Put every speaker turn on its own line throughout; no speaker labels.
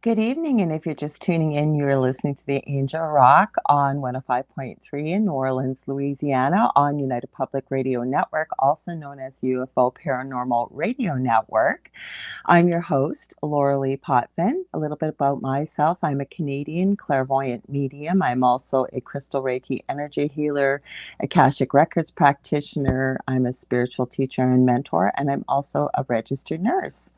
Good evening, and if you're just tuning in, you're listening to the Angel Rock on 105.3 in New Orleans, Louisiana, on United Public Radio Network, also known as UFO Paranormal Radio Network. I'm your host, Lorilei Potvin. A little bit about myself. I'm a Canadian clairvoyant medium. I'm also a crystal Reiki energy healer, Akashic Records practitioner. I'm a spiritual teacher and mentor, and I'm also a registered nurse.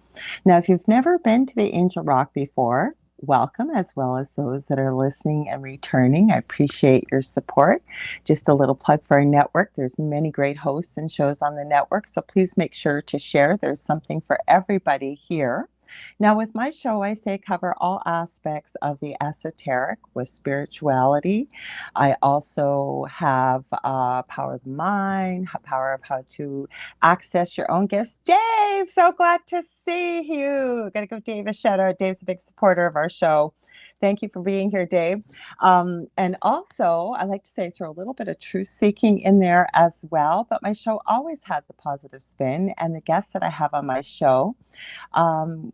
Now, if you've never been to the Angel Rock before, welcome, as well as those that are listening and returning. I appreciate your support. Just a little plug for our network. There's many great hosts and shows on the network, so please make sure to share. There's something for everybody here. Now, with my show, I say cover all aspects of the esoteric with spirituality. I also have power of the mind, power of how to access your own gifts. Dave, so glad to see you. Got to give Dave a shout out. Dave's a big supporter of our show. Thank you for being here, Dave. And also, I like to say throw a little bit of truth seeking in there as well. But my show always has a positive spin. And the guests that I have on my show, um,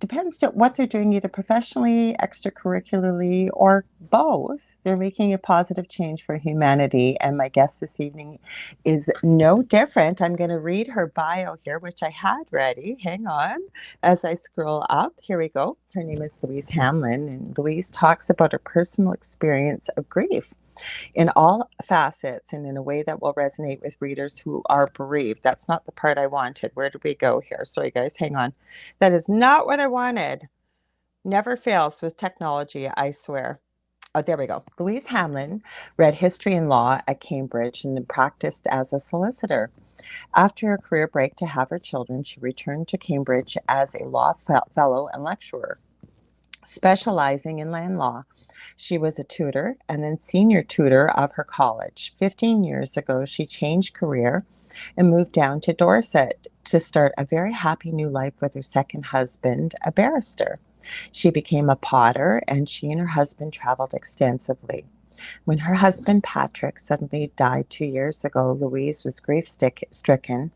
depends on what they're doing, either professionally, extracurricularly, or both. They're making a positive change for humanity. And my guest this evening is no different. I'm going to read her bio here, which I had ready. Hang on as I scroll up. Here we go. Her name is Louise Hamlin, and Louise talks about her personal experience of grief in all facets and in a way that will resonate with readers who are bereaved. That's not the part I wanted. Where did we go here? Sorry, guys, hang on. That is not what I wanted. Never fails with technology, I swear. Oh, there we go. Louise Hamlin read history and law at Cambridge and then practiced as a solicitor. After a career break to have her children, she returned to Cambridge as a law fellow and lecturer, specializing in land law. She was a tutor and then senior tutor of her college. 15 years ago, she changed career and moved down to Dorset to start a very happy new life with her second husband, a barrister. She became a potter, and she and her husband traveled extensively. When her husband, Patrick, suddenly died 2 years ago, Louise was grief-stricken,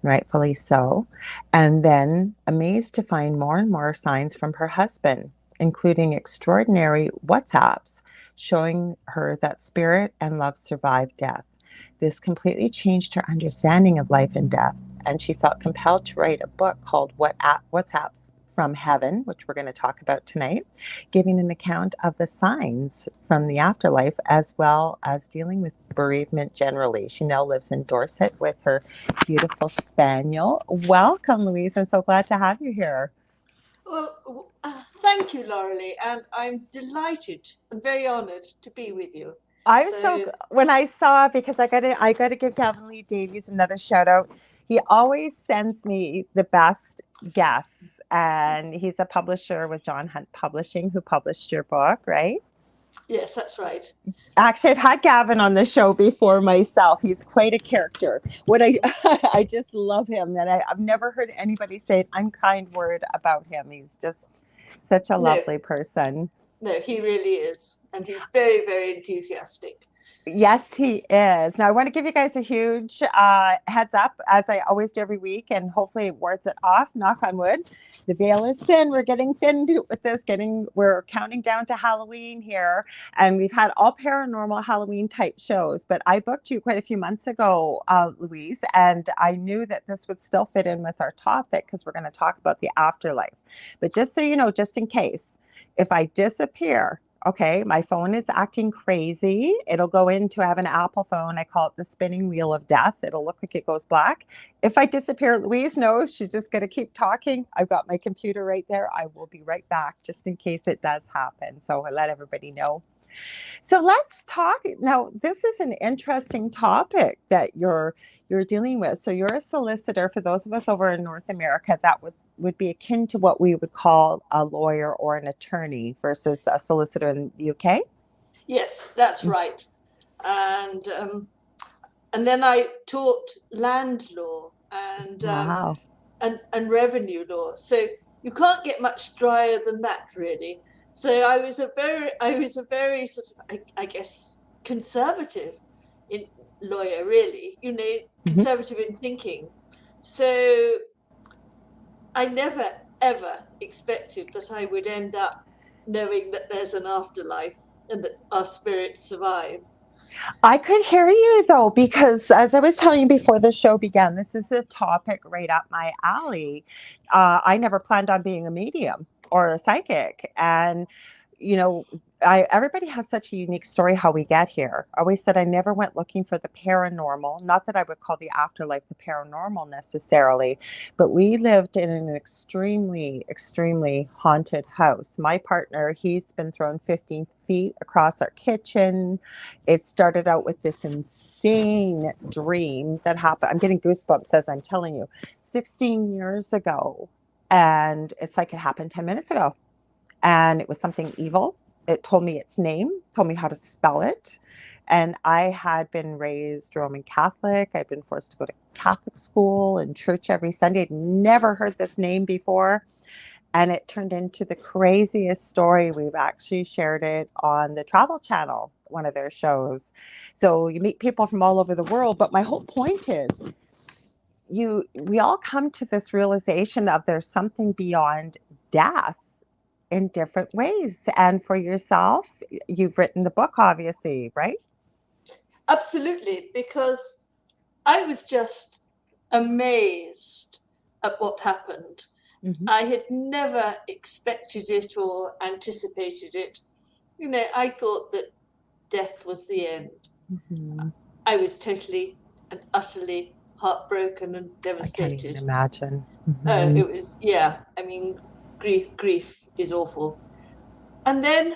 rightfully so, and then amazed to find more and more signs from her husband, including extraordinary WhatsApps showing her that spirit and love survived death. This completely changed her understanding of life and death, and she felt compelled to write a book called WhatsApps from Heaven, which we're going to talk about tonight, giving an account of the signs from the afterlife as well as dealing with bereavement generally. She now lives in Dorset with her beautiful spaniel. Welcome, Louise. I'm so glad to have you here.
Well, thank you, Lorilei, and I'm delighted and very honoured to be with you.
I'm so
So,
when I saw, because I gotta give Gavin Lee Davies another shout out. He always sends me the best guests, and he's a publisher with John Hunt Publishing, who published your book, right?
yes, that's right.
Actually, I've had Gavin on the show before myself. He's quite a character. What I I just love him, and I've never heard anybody say an unkind word about him. He's just such a
No,
lovely person.
no, he really is. And he's very, very enthusiastic.
Yes, he is. Now, I want to give you guys a huge heads up, as I always do every week, and hopefully it wards it off. Knock on wood. The veil is thin. We're getting thin with this. We're counting down to Halloween here, and we've had all paranormal Halloween type shows. But I booked you quite a few months ago, Louise, and I knew that this would still fit in with our topic because we're going to talk about the afterlife. But just so you know, just in case, if I disappear, okay, my phone is acting crazy. It'll go into, I have an Apple phone. I call it the spinning wheel of death. It'll look like it goes black. If I disappear, Louise knows she's just going to keep talking. I've got my computer right there. I will be right back just in case it does happen. So I let everybody know. So let's talk now. This is an interesting topic that you're dealing with. So you're a solicitor. For those of us over in North America, that would be akin to what we would call a lawyer or an attorney versus a solicitor in the UK.
Yes, that's right. And then I taught land law
Wow.
and revenue law. So you can't get much drier than that, really. So I was a very sort of, I guess, conservative in lawyer, really. You know,
Mhm.
conservative in thinking. So I never ever expected that I would end up knowing that there's an afterlife and that our spirits survive.
I could hear you though, because as I was telling you before the show began, this is a topic right up my alley. I never planned on being a medium or a psychic. And, you know, everybody has such a unique story how we get here. I always said I never went looking for the paranormal. Not that I would call the afterlife the paranormal necessarily, but we lived in an extremely, extremely haunted house. My partner, he's been thrown 15 feet across our kitchen. It started out with this insane dream that happened. I'm getting goosebumps as I'm telling you, 16 years ago. And it's like it happened 10 minutes ago. And it was something evil. It told me its name, told me how to spell it. And I had been raised Roman Catholic. I'd been forced to go to Catholic school and church every Sunday. I'd never heard this name before. And it turned into the craziest story. We've actually shared it on the Travel Channel, one of their shows. So you meet people from all over the world. But my whole point is we all come to this realization of there's something beyond death in different ways. And for yourself, you've written the book, obviously, right?
Absolutely, because I was just amazed at what happened. Mm-hmm. I had never expected it or anticipated it. You know, I thought that death was the end. Mm-hmm. I was totally and utterly heartbroken and devastated.
I can't even imagine.
Mm-hmm. It was, yeah. I mean, grief is awful. And then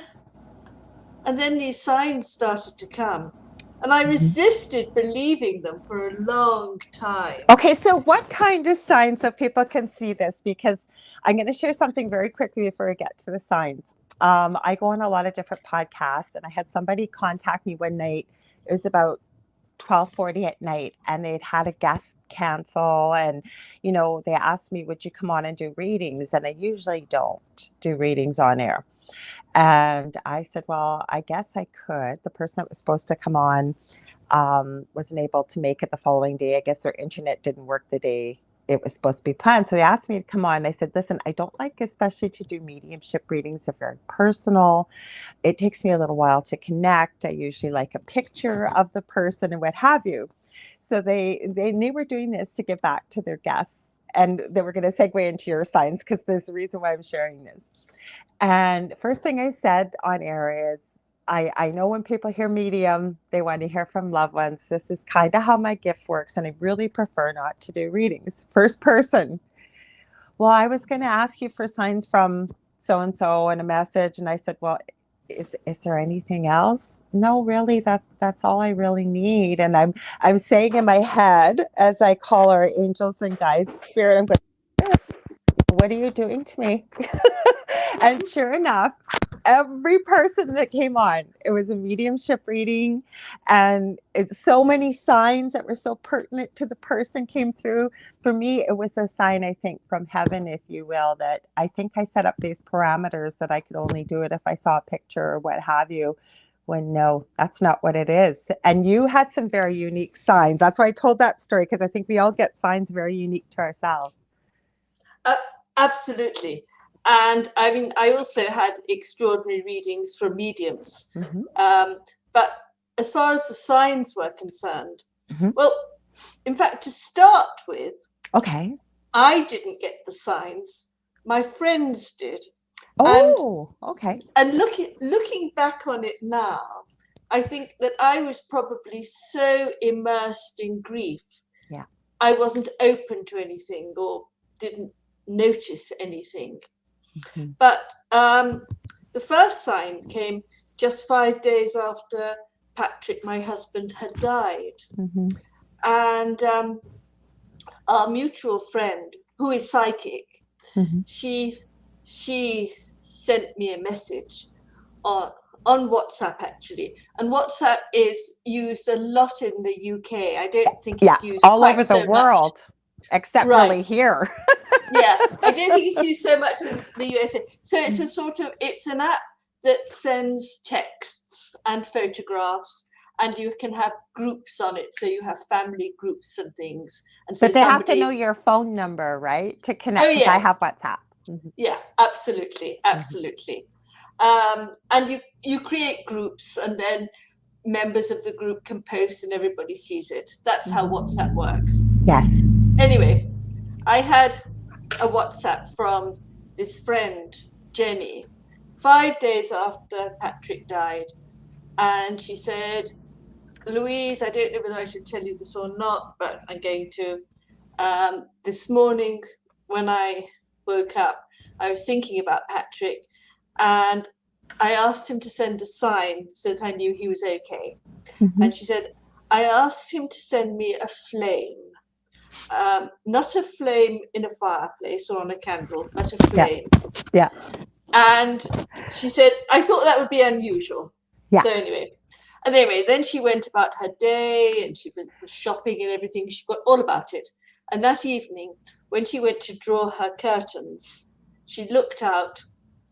these signs started to come. And I resisted believing them for a long time.
Okay, so what kind of signs, so people can see this, because I'm going to share something very quickly before we get to the signs. I go on a lot of different podcasts, and I had somebody contact me one night. It was about 12:40 at night, and they'd had a guest cancel, and you know, they asked me, would you come on and do readings? And I usually don't do readings on air. And I said, well, I guess I could. The person that was supposed to come on wasn't able to make it the following day. I guess their internet didn't work the day it was supposed to be planned. So they asked me to come on. I said, listen, I don't like especially to do mediumship readings. They're very personal. It takes me a little while to connect. I usually like a picture of the person and what have you. So they were doing this to give back to their guests. And they were going to segue into your signs, because there's a reason why I'm sharing this. And first thing I said on air is, I know when people hear medium, they want to hear from loved ones. This is kind of how my gift works, and I really prefer not to do readings. First person. Well, I was going to ask you for signs from so-and-so and a message, and I said, well, is there anything else? No, really, that's all I really need. And I'm saying in my head, as I call our angels and guides, spirit, I'm going, what are you doing to me? And sure enough, every person that came on, it was a mediumship reading, and it's so many signs that were so pertinent to the person came through. For me, it was a sign, I think, from heaven, if you will, that I think I set up these parameters that I could only do it if I saw a picture or what have you, when no, that's not what it is. And you had some very unique signs. That's why I told that story, because I think we all get signs very unique to ourselves.
Absolutely. And I mean, I also had extraordinary readings from mediums. Mm-hmm. But as far as the signs were concerned, mm-hmm. Well, in fact, to start with,
okay,
I didn't get the signs. My friends did.
Oh, okay.
And looking back on it now, I think that I was probably so immersed in grief.
Yeah.
I wasn't open to anything or didn't notice anything. Mm-hmm. But the first sign came just 5 days after Patrick, my husband, had died. Mm-hmm. And our mutual friend, who is psychic, mm-hmm. she sent me a message on WhatsApp, actually. And WhatsApp is used a lot in the UK. I don't think it's used
all
quite
over the
so
world,
much.
Except really here.
Yeah, I don't think it's used so much in the USA. So it's a sort of, it's an app that sends texts and photographs, and you can have groups on it. So you have family groups and things. And so
but they have to know your phone number, right? To connect.
Oh, yeah.
I have WhatsApp. Mhm.
Yeah, absolutely, absolutely. And you create groups, and then members of the group can post, and everybody sees it. That's how WhatsApp works.
Yes.
Anyway, I had a WhatsApp from this friend, Jenny, 5 days after Patrick died, and she said, "Louise, I don't know whether I should tell you this or not, but I'm going to. This morning, when I woke up, I was thinking about Patrick, and I asked him to send a sign so that I knew he was okay."
Mhm.
And she said, "I asked him to send me a flame, not a flame in a fireplace or on a candle, but a
Yeah.
flame."
Yeah.
And she said, "I thought that would be unusual."
Yeah.
So anyway, then she went about her day, and she was shopping and everything. She forgot all about it. And that evening, when she went to draw her curtains, she looked out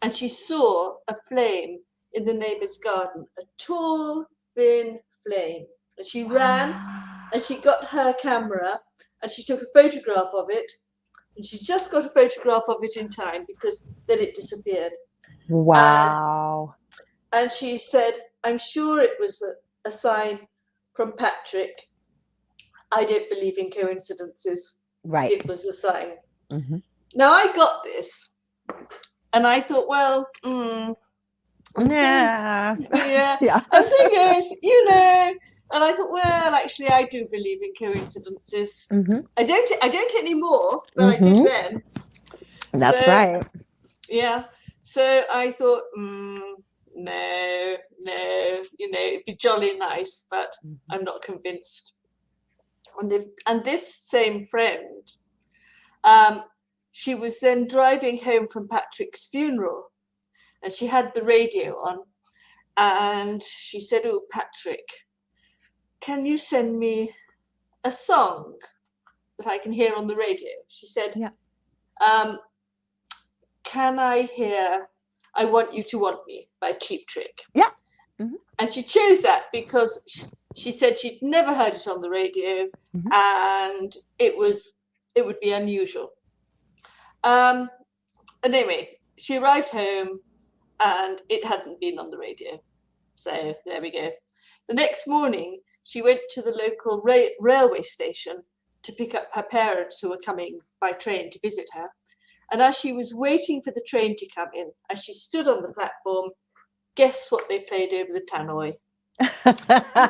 and she saw a flame in the neighbor's garden, a tall, thin flame. And she ran and she got her camera and she took a photograph of it. And she just got a photograph of it in time, because then it disappeared. And
Wow.
and she said, "I'm sure it was a sign from Patrick. I don't believe in coincidences.
Right.
It was a sign."
Mhm.
Now I got this, and I thought, well, I'm thinking,
Yeah.
yeah,
Yeah.
I'm thinking, and I thought, well, actually, I do believe in coincidences.
Mhm.
I don't anymore, but I did
Mhm.
then.
That's
So
right.
yeah, so I thought, no, it'd be jolly nice, but
Mhm.
I'm not convinced. And this same friend, um, she was then driving home from Patrick's funeral, and she had the radio on, and she said, "Oh, Patrick, can you send me a song that I can hear on the radio?" She said,
Yeah.
um, "Can I hear 'I Want You to Want Me' by Cheap Trick?"
Yeah. Mhm.
And she chose that because she said she'd never heard it on the radio,
Mhm.
and it would be unusual. And anyway, she arrived home and it hadn't been on the radio. So there we go. The next morning, she went to the local railway station to pick up her parents, who were coming by train to visit her. And as she was waiting for the train to come in, as she stood on the platform, guess what they played over the tannoy?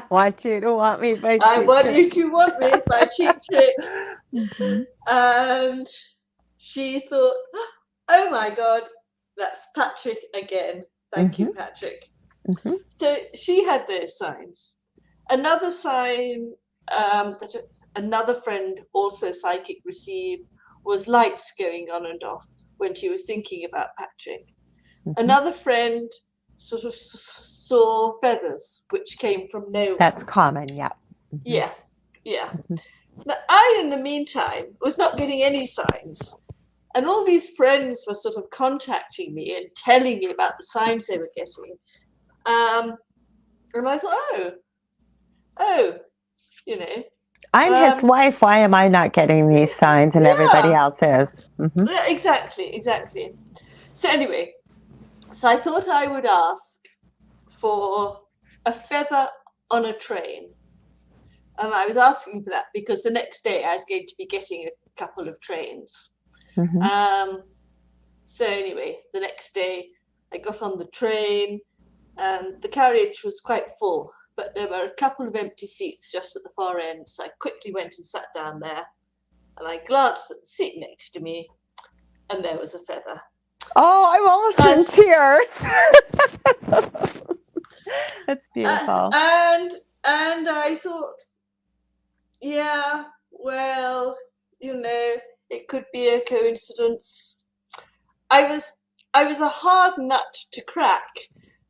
Want you to want me by
"I
Cheap
Want You
Trick.
to Want Me" by Cheap Trick.
Mhm.
And she thought, "Oh my God, that's Patrick again. Thank you,
Mhm.
Patrick."
Mhm.
So she had those signs. Another sign that another friend, also psychic, received was lights going on and off when she was thinking about Patrick.
Mhm.
Another friend sort of saw feathers, which came from nowhere.
That's common. Yeah. Mhm.
Yeah, yeah.
Mhm.
Now, I, in the meantime, was not getting any signs. And all these friends were sort of contacting me and telling me about the signs they were getting. And I thought, oh, you know,
I'm his
um,
wife. Why am I not getting these signs and everybody
yeah,
else is? Mhm.
yeah, exactly. So anyway, so I thought I would ask for a feather on a train. And I was asking for that because the next day I was going to be getting a couple of trains.
Mhm.
Um, so anyway, the next day I got on the train, and the carriage was quite full, but there were a couple of empty seats just at the far end. So I quickly went and sat down there, and I glanced at the seat next to me, and there was a feather.
Oh, I'm almost
And
in tears. That's
uh,
beautiful.
and and I thought, yeah, well, it could be a coincidence. I was I was a hard nut to crack.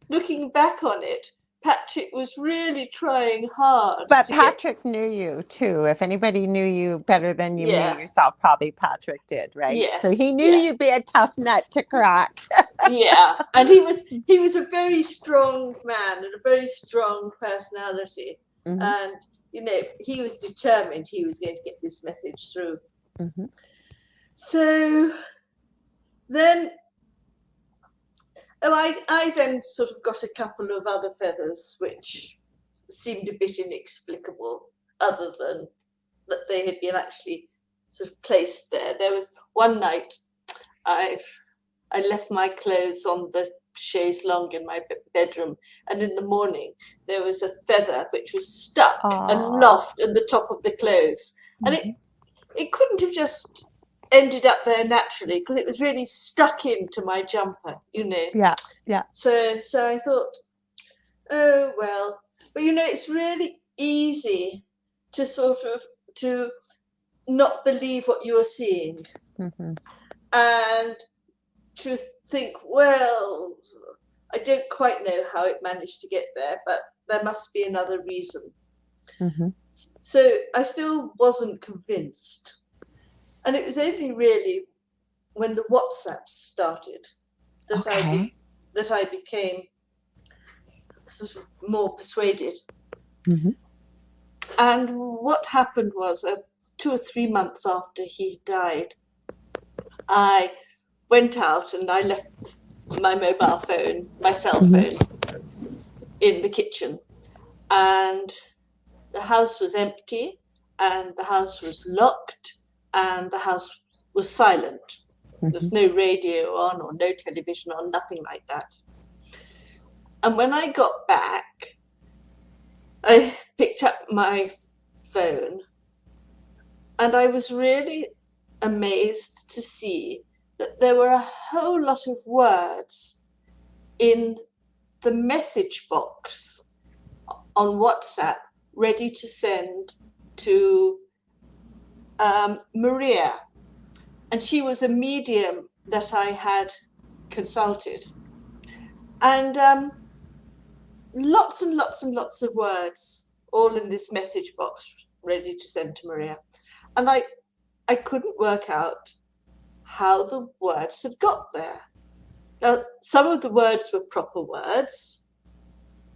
Looking back on it, Patrick was really trying hard
But
to get.
Patrick knew you too. If anybody knew you better than you knew
Yeah,
yourself, probably Patrick did, right? So
yes,
he knew
yeah,
you'd be a tough nut to crack.
yeah. And he was a very strong man and a very strong personality.
Mhm.
And he was determined he was going to get this message through.
Mhm.
So then I then sort of got a couple of other feathers which seemed a bit inexplicable, other than that they had been actually sort of placed there. There was one night I left my clothes on the chaise longue in my bedroom, and in the morning there was a feather which was stuck aloft at the top of the clothes, and it couldn't have just ended up there naturally, because it was really stuck into my jumper, you know.
Yeah.
So I thought, oh well, but you know, it's really easy to sort of to not believe what you're seeing, and to think, well, I don't quite know how it managed to get there, but there must be another reason. So I still wasn't convinced. And it was only really when the WhatsApps started that I became sort of more persuaded. And what happened was, 2 or 3 months after he died, I went out and I left my mobile phone, my cell phone, in the kitchen, and the house was empty, and the house was locked, and the house was silent. There was no radio on, or no television on, nothing like that. And when I got back, I picked up my phone, and I was really amazed to see that there were a whole lot of words in the message box on WhatsApp ready to send to Maria. And she was a medium that I had consulted. And lots and lots and lots of words, all in this message box ready to send to Maria. And I couldn't work out how the words had got there. Now, some of the words were proper words,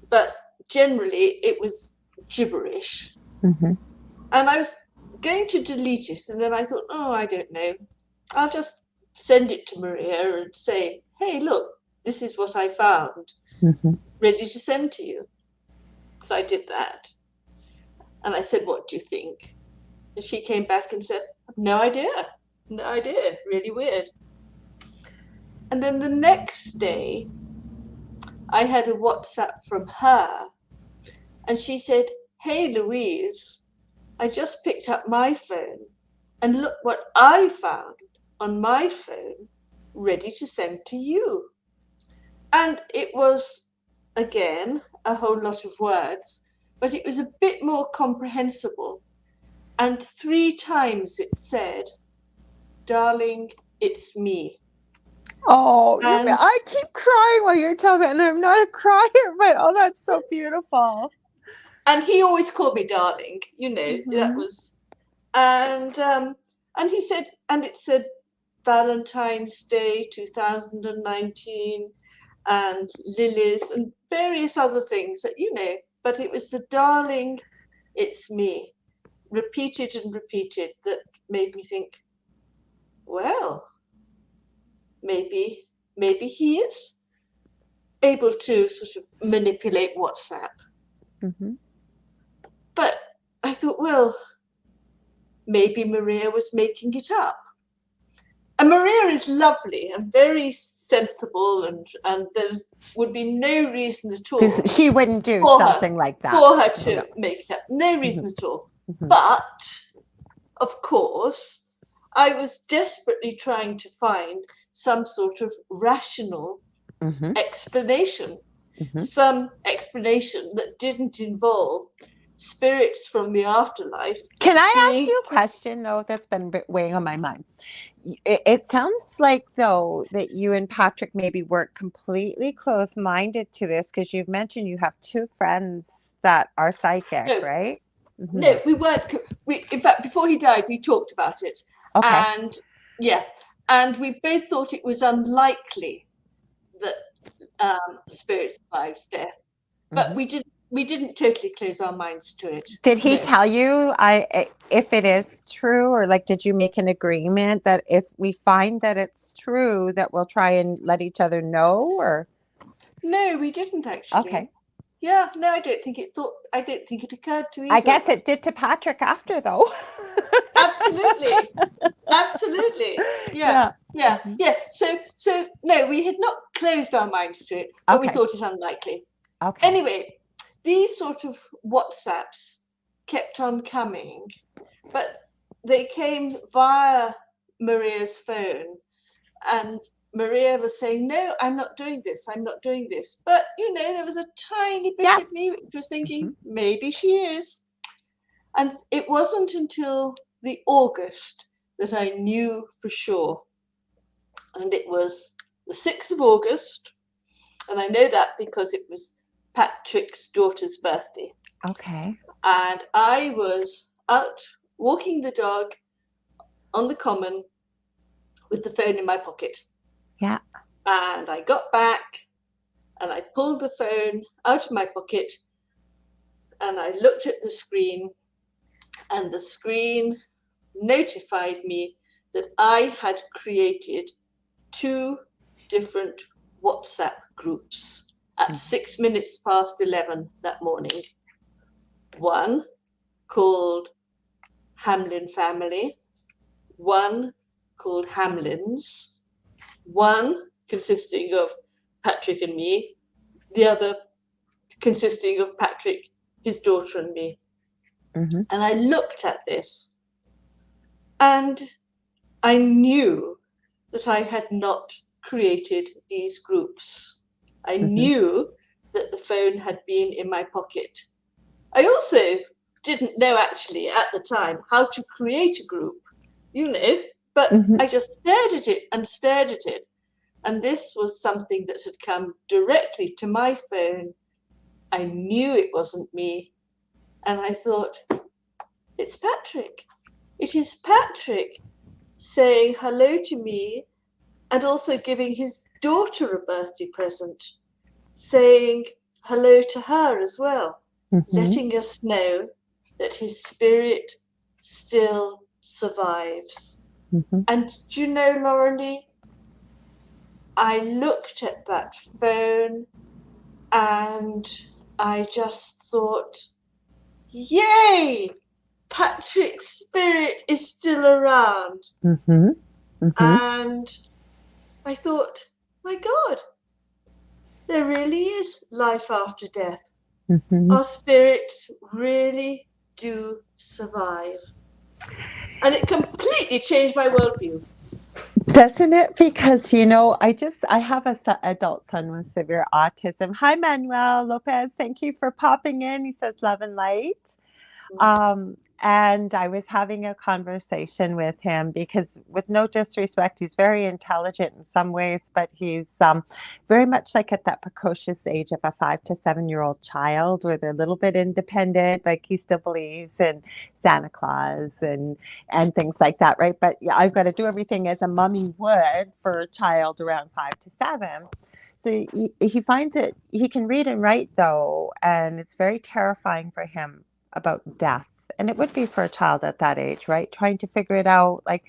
but generally it was gibberish. And I was going to delete it, and then I thought, oh, I don't know. I'll just send it to Maria and say, hey, look, this is what I found, ready to send to you. So I did that. And I said, what do you think? And she came back and said, no idea, really weird. And then the next day, I had a WhatsApp from her, and she said, hey, Louise, I just picked up my phone, and look what I found on my phone, ready to send to you. And it was, again, a whole lot of words, but it was a bit more comprehensible. And 3 times it said, darling, it's me.
Oh, I keep crying while you're telling me, and I'm not a crier, but oh, that's so beautiful.
And he always called me darling, you know, that was, and he said, and it said Valentine's Day 2019 and lilies and various other things that, you know, but it was the darling, it's me, repeated and repeated, that made me think, well, maybe he is able to sort of manipulate WhatsApp. But I thought, well, maybe Maria was making it up. And Maria is lovely and very sensible, and there would be no reason at all.
She wouldn't do something like that.
For her to make it up. No reason at all. But, of course, I was desperately trying to find some sort of rational explanation. Some explanation that didn't involve spirits from the afterlife.
Can I ask you a question, though, that's been weighing on my mind? It sounds like, though, that you and Patrick maybe weren't completely close-minded to this, because you've mentioned you have 2 friends that are psychic, right?
No, we weren't. In fact, before he died, we talked about it. And we both thought it was unlikely that spirits survived death. But we didn't we didn't totally close our minds to it.
Did he
No.
tell you if it is true, or like did you make an agreement that if we find that it's true that we'll try and let each other know, or?
No, we didn't actually.
Okay.
Yeah, no, I don't think it occurred to
I
either
guess
of us.
it did to Patrick after, though.
Absolutely. Absolutely. Yeah. Yeah.
Mhm.
Yeah. So no, we had not closed our minds to it, but we
Okay.
thought it unlikely.
Okay.
Anyway, these sort of WhatsApps kept on coming, but they came via Maria's phone, and Maria was saying, "No, I'm not doing this. I'm not doing this." But there was a tiny bit
Yeah.
of me which was thinking,
Mhm.
maybe she is. And it wasn't until the August that I knew for sure. And it was the 6th of August. And I know that because it was Patrick's daughter's birthday.
Okay.
And I was out walking the dog on the common with the phone in my pocket.
Yeah.
And I got back and I pulled the phone out of my pocket and I looked at the screen, and the screen notified me that I had created 2 different WhatsApp groups at 6 minutes past 11 that morning. One called Hamlin Family, one called Hamlins, one consisting of Patrick and me, the other consisting of Patrick, his daughter, and me.
Mm-hmm.
And I looked at this and I knew that I had not created these groups. I knew that the phone had been in my pocket. I also didn't know actually at the time how to create a group, but
Mm-hmm.
I just stared at it and stared at it. And this was something that had come directly to my phone. I knew it wasn't me. And I thought, it's Patrick. It is Patrick saying hello to me, and also giving his daughter a birthday present, saying hello to her as well, letting us know that his spirit still survives.
Mm-hmm.
And do you know, Lorilei, I looked at that phone and I just thought, yay, Patrick's spirit is still around.
Mm-hmm. Mm-hmm.
And I thought, my God, there really is life after death.
Mm-hmm.
Our spirits really do survive. And it completely changed my worldview.
Doesn't it? Because, I have a adult son with severe autism. Hi, Manuel Lopez. Thank you for popping in. He says love and light. And I was having a conversation with him because, with no disrespect, he's very intelligent in some ways, but he's very much like at that precocious age of a 5 to 7-year-old child, where they're a little bit independent, like he still believes in Santa Claus and things like that, right? But yeah, I've got to do everything as a mommy would for a child around 5 to 7. So he finds it, he can read and write though, and it's very terrifying for him about death. And it would be for a child at that age, right? Trying to figure it out, like,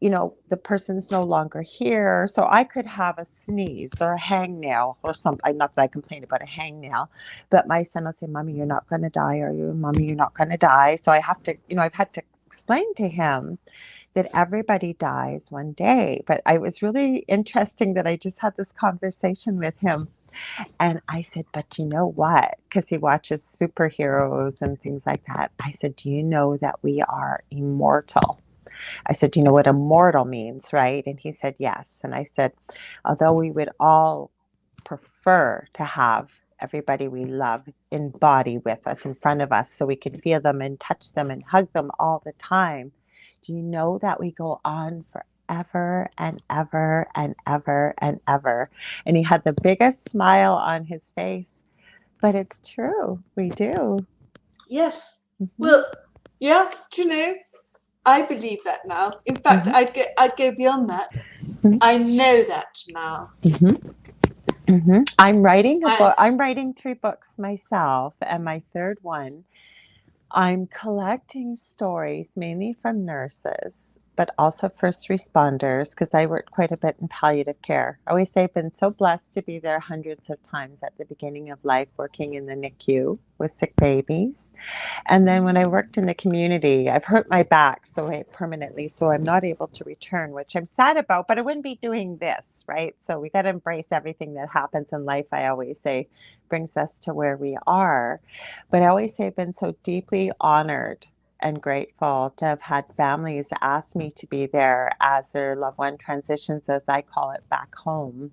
the person's no longer here. So I could have a sneeze or a hangnail or something. Not that I complain about a hangnail, but my son will say, Mommy, you're not going to die, are you? Mommy, you're not going to die. So I have to, I've had to explain to him that everybody dies one day. But it was really interesting that I just had this conversation with him. And I said, but you know what? Because he watches superheroes and things like that. I said, do you know that we are immortal? I said, do you know what immortal means, right? And he said, yes. And I said, although we would all prefer to have everybody we love in body with us, in front of us, so we can feel them and touch them and hug them all the time, do you know that we go on forever and ever and ever and ever? And he had the biggest smile on his face. But it's true. We do.
Yes.
Mm-hmm.
Well, yeah, do you know, I believe that now. In fact,
Mm-hmm.
I'd go beyond that.
Mm-hmm.
I know that now.
Mm-hmm. I'm writing a
I,
book. I'm writing 3 books myself, and my third one, I'm collecting stories mainly from nurses, but also first responders, because I worked quite a bit in palliative care. I always say I've been so blessed to be there hundreds of times at the beginning of life, working in the NICU with sick babies. And then when I worked in the community, I've hurt my back permanently, so I'm not able to return, which I'm sad about, but I wouldn't be doing this, right? So we got to embrace everything that happens in life. I always say brings us to where we are. But I always say I've been so deeply honored and grateful to have had families ask me to be there as their loved one transitions, as I call it, back home.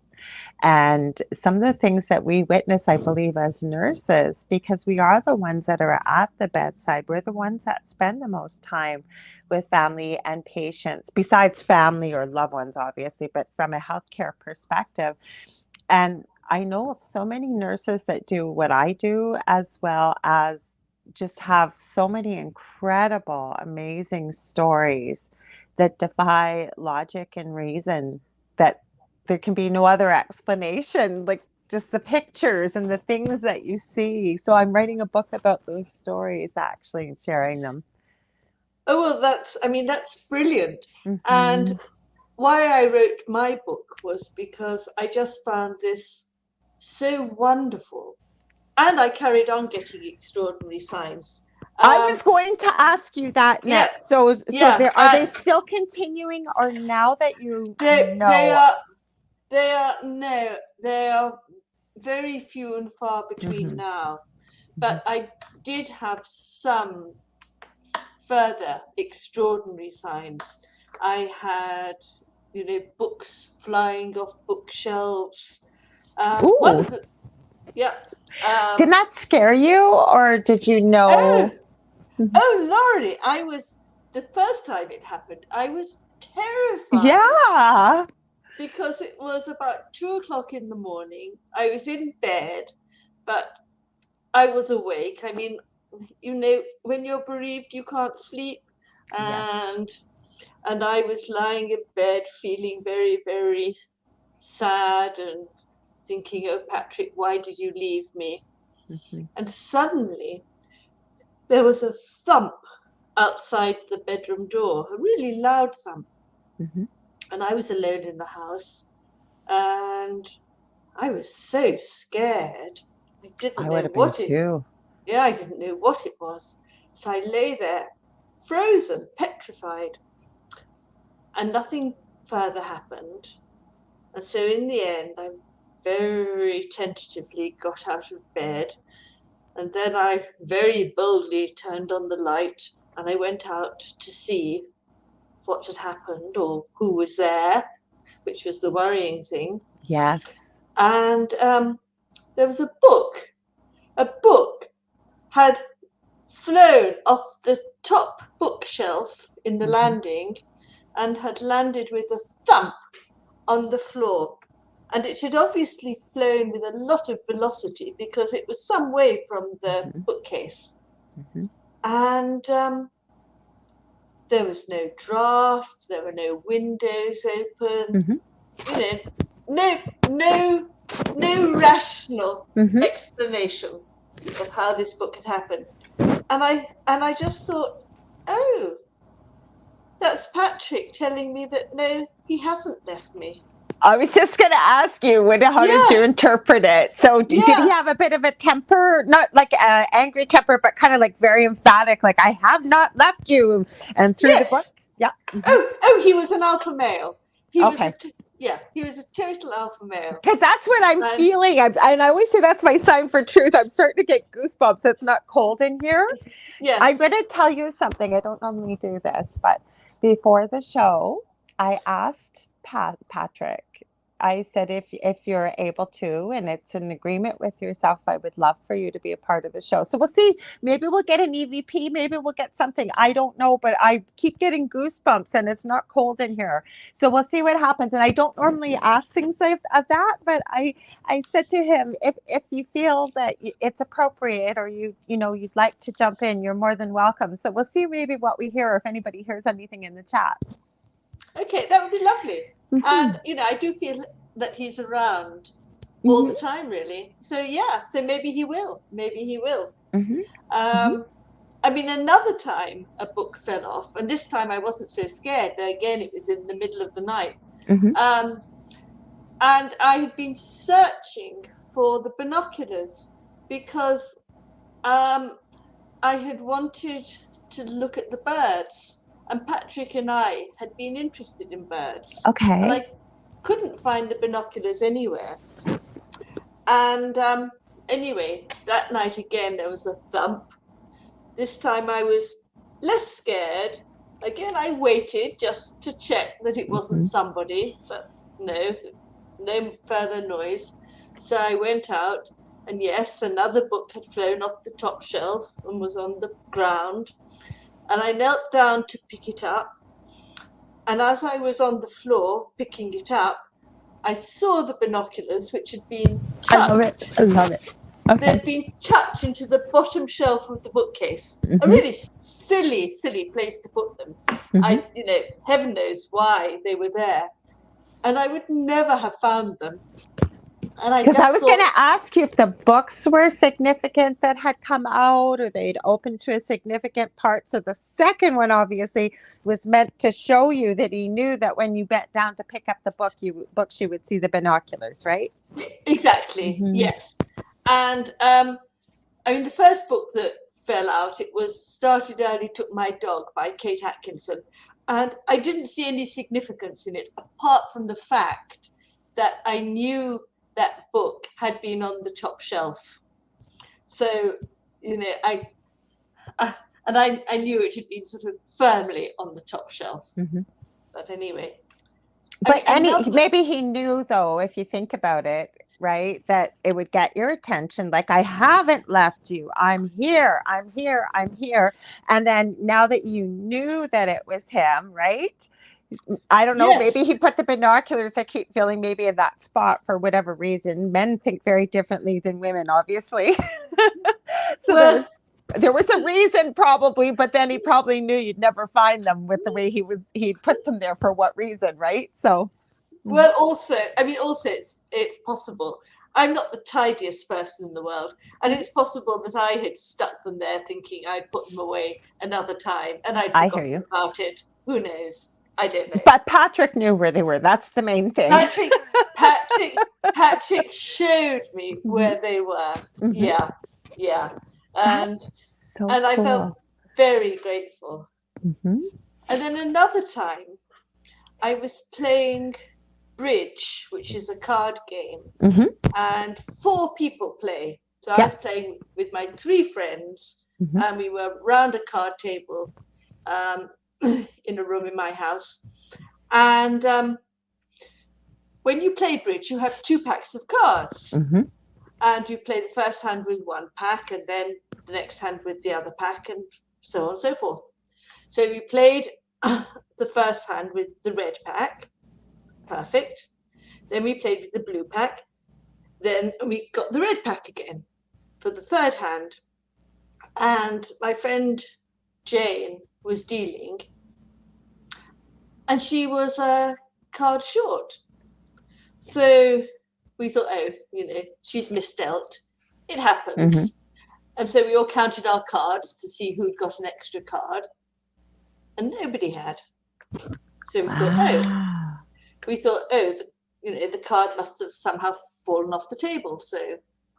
And some of the things that we witness, I believe, as nurses, because we are the ones that are at the bedside, we're the ones that spend the most time with family and patients, besides family or loved ones, obviously, but from a healthcare perspective. And I know of so many nurses that do what I do, as well as just have so many incredible, amazing stories that defy logic and reason, that there can be no other explanation, like just the pictures and the things that you see. So I'm writing a book about those stories, actually, and sharing them.
oh, well, that's brilliant. And
Hmm.
why I wrote my book was because I just found this so wonderful. And I carried on getting extraordinary signs.
I
Um,
was going to ask you that
yeah,
next. So
yeah.
there, are they still continuing, or now that you
They
know?
are they are no, they are very few and far between
Hmm.
now.
Hmm.
But I did have some further extraordinary signs. I had, books flying off bookshelves. One
Ooh,
of the Yeah.
didn't
Um,
that scare you, or did you
oh,
know? Mhm.
Lorilei, the first time it happened, I was terrified
Yeah.
because it was about 2 o'clock in the morning. I was in bed, but I was awake. I mean, when you're bereaved, you can't sleep.
Yes.
And I was lying in bed feeling very, very sad and thinking, oh, Patrick, why did you leave me?
Hmm.
And suddenly there was a thump outside the bedroom door, a really loud thump.
Hmm.
And I was alone in the house. And I was so scared. I didn't
I would
know
have been
what it
too.
Yeah, I didn't know what it was. So I lay there, frozen, petrified, and nothing further happened. And so in the end, I very tentatively got out of bed, and then I very boldly turned on the light and I went out to see what had happened or who was there, which was the worrying thing.
Yes.
And there was a book. A book had flown off the top bookshelf in the
Hmm.
landing and had landed with a thump on the floor. And it had obviously flown with a lot of velocity because it was some way from the
Hmm.
bookcase.
Hmm.
And there was no draft, there were no windows open,
Hmm.
you know, no, no, no rational
Hmm.
explanation of how this book had happened. And I just thought, oh, that's Patrick telling me that no, he hasn't left me.
I was just going to ask you, how did you
Yes,
interpret it? So, did he
yeah,
have a bit of a temper, not like angry temper, but kind of like very emphatic, like "I have not left you," and through the book?
yes.
Yeah. Hmm.
Oh, he was an alpha male. He was a
Okay.
t- yeah, he was a total alpha male.
Because that's what I'm
And
feeling. And I always say that's my sign for truth. I'm starting to get goosebumps. It's not cold in here. I'm
yes,
going to tell you something. I don't normally do this, but before the show, I asked Patrick. I said, if you're able to, and it's an agreement with yourself, I would love for you to be a part of the show. So we'll see. Maybe we'll get an EVP. Maybe we'll get something. I don't know, but I keep getting goosebumps, and it's not cold in here. So we'll see what happens. And I don't normally ask things of that, but I said to him, if you feel that it's appropriate, or you'd like to jump in, you're more than welcome. So we'll see maybe what we hear, or if anybody hears anything in the chat.
okay, that would be lovely.
Hmm.
And I do feel that he's around. all the time, really. So yeah, so maybe he will. Maybe he will. I mean, another time a book fell off, and this time I wasn't so scared. Though again, it was in the middle of the night, and I had been searching for the binoculars because I had wanted to look at the birds, and Patrick and I had been interested in birds.
Okay.
And I couldn't find the binoculars anywhere. And anyway, that night again, there was a thump. This time I was less scared. Again, I waited just to check that it wasn't somebody, but no further noise. So I went out, and yes, another book had flown off the top shelf and was on the ground. And I knelt down to pick it up. And as I was on the floor picking it up, I saw the binoculars, which had been chucked.
I love it. Okay.
They'd been chucked into the bottom shelf of the bookcase. A really silly place to put them. Heaven knows why they were there. And I would never have found them.
Because I was going to ask you if the books were significant that had come out, or they'd opened to a significant part. So the second one obviously was meant to show you that he knew that when you bent down to pick up the books, you would see the binoculars, right?
Exactly. Yes. And I mean, the first book that fell out, it was Started Early, Took My Dog by Kate Atkinson. And I didn't see any significance in it, apart from the fact that I knew that book had been on the top shelf. So, I knew it had been sort of firmly on the top shelf. But anyway.
But maybe he knew, though, if you think about it, right, that it would get your attention. Like, I haven't left you. I'm here. I'm here. I'm here. And then now that you knew that it was him, right? I don't know, maybe he put the binoculars, I keep feeling, maybe in that spot for whatever reason. Men think very differently than women, obviously. So there was a reason probably, but then he probably knew you'd never find them with the way he'd put them there for what reason, right? So.
Well, also it's possible. I'm not the tidiest person in the world, and it's possible that I had stuck them there thinking I'd put them away another time, and I'd forgotten about it. Who knows? I don't know.
But Patrick knew where they were. That's the main thing.
Patrick showed me where they were. Yeah. And
so
cool. I felt very grateful.
And
then another time, I was playing bridge, which is a card game, and 4 people play. So I was playing with my 3 friends, and we were round a card table. In a room in my house, and when you play bridge, you have 2 packs of cards, and you play the first hand with 1 pack, and then the next hand with the other pack, and so on and so forth. So we played the first hand with the red pack, perfect. Then we played with the blue pack. Then we got the red pack again for the third hand, and my friend Jane was dealing, and she was a card short. So we thought, she's misdealt. It happens. And so we all counted our cards to see who'd got an extra card, and nobody had. So we thought, the card must have somehow fallen off the table. So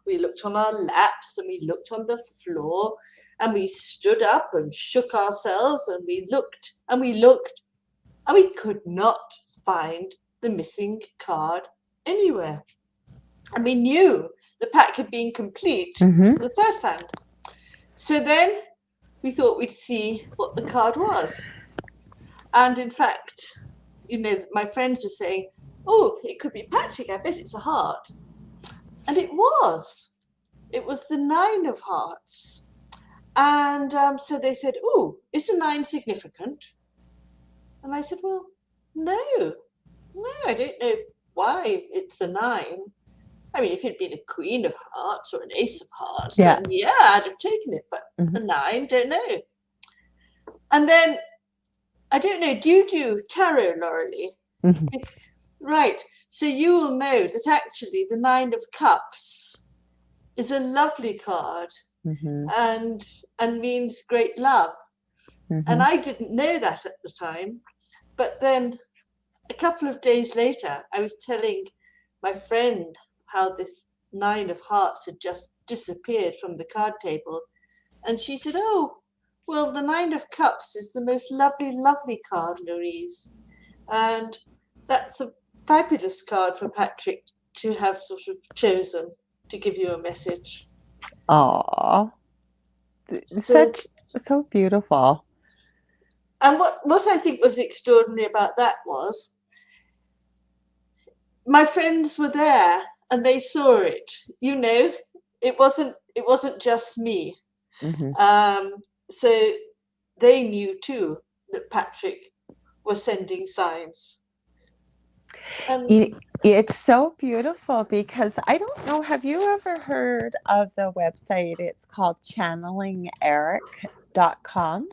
we looked on our laps, and we looked on the floor, and we stood up and shook ourselves, and we looked, and we looked, and we could not find the missing card anywhere. And we knew the pack had been complete for the first hand. So then we thought we'd see what the card was. And in fact, my friends were saying, oh, it could be Patrick, I bet it's a heart. And it was. It was the 9 of hearts. And so they said, oh, is the 9 significant? And I said, well, no, I don't know why it's a 9. I mean, if it'd been a queen of hearts or an ace of hearts, then I'd have taken it. But a 9, don't know. And then, I don't know, do you do tarot, Lorilei? Right. So you will know that actually the Nine of Cups is a lovely card
Mm-hmm.
and means great love. And
Mm-hmm.
I didn't know that at the time. But then a couple of days later, I was telling my friend how this Nine of Hearts had just disappeared from the card table. And she said, "Oh, well, the Nine of Cups is the most lovely, lovely card, Louise. And that's a fabulous card for Patrick to have sort of chosen to give you a message."
Aw,
So,
so beautiful.
and what I think was extraordinary about that was my friends were there and they saw it. You know, it wasn't just me.
Mm-hmm.
Um, so they knew too that Patrick was sending signs. And
It's so beautiful because I don't know, have you ever heard of the website? It's called channelingeric.com.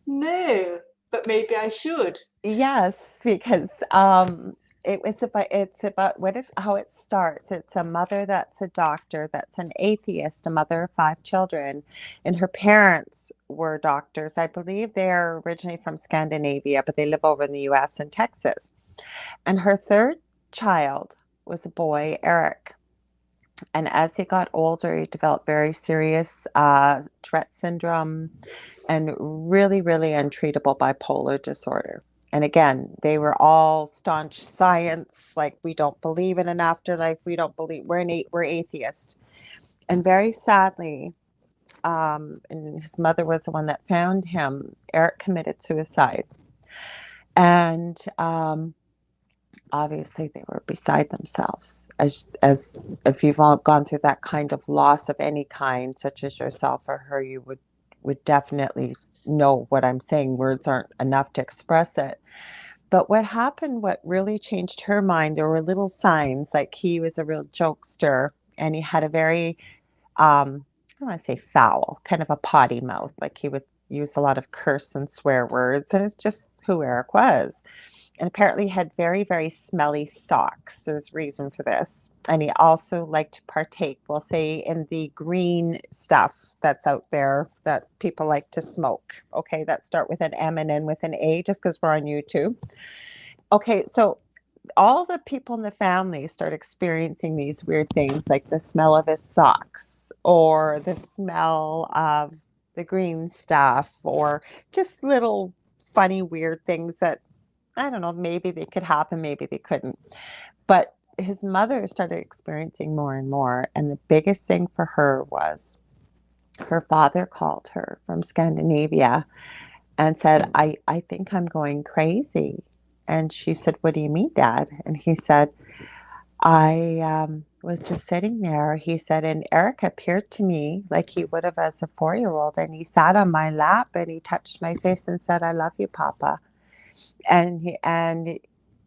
no, but maybe I should.
Yes, because it's about what if how it starts. It's a mother that's a doctor, that's an atheist, a mother of 5 children, and her parents were doctors. I believe they are originally from Scandinavia, but they live over in the US and Texas. And her third child was a boy, Eric. And as he got older, he developed very serious Tourette syndrome and really, really untreatable bipolar disorder. And again, they were all staunch science, like we don't believe in an afterlife. We don't believe we're atheist. And very sadly, and his mother was the one that found him. Eric committed suicide, and obviously they were beside themselves. As if you've all gone through that kind of loss of any kind, such as yourself or her, you would definitely know what I'm saying. Words aren't enough to express it. But what happened, what really changed her mind, there were little signs like he was a real jokester and he had a very, I don't want to say foul, kind of a potty mouth. Like he would use a lot of curse and swear words. And it's just who Eric was, and apparently had very, very smelly socks. There's reason for this. And he also liked to partake, we'll say, in the green stuff that's out there that people like to smoke. Okay, that start with an M and end with an A, just because we're on YouTube. Okay, so all the people in the family start experiencing these weird things like the smell of his socks or the smell of the green stuff or just little funny, weird things that I don't know, maybe they could happen, maybe they couldn't. But his mother started experiencing more and more. And the biggest thing for her was her father called her from Scandinavia and said, I think I'm going crazy. And she said, "What do you mean, Dad?" And he said, I was just sitting there. He said, and Eric appeared to me like he would have as a 4 year old. And he sat on my lap and he touched my face and said, "I love you, Papa." And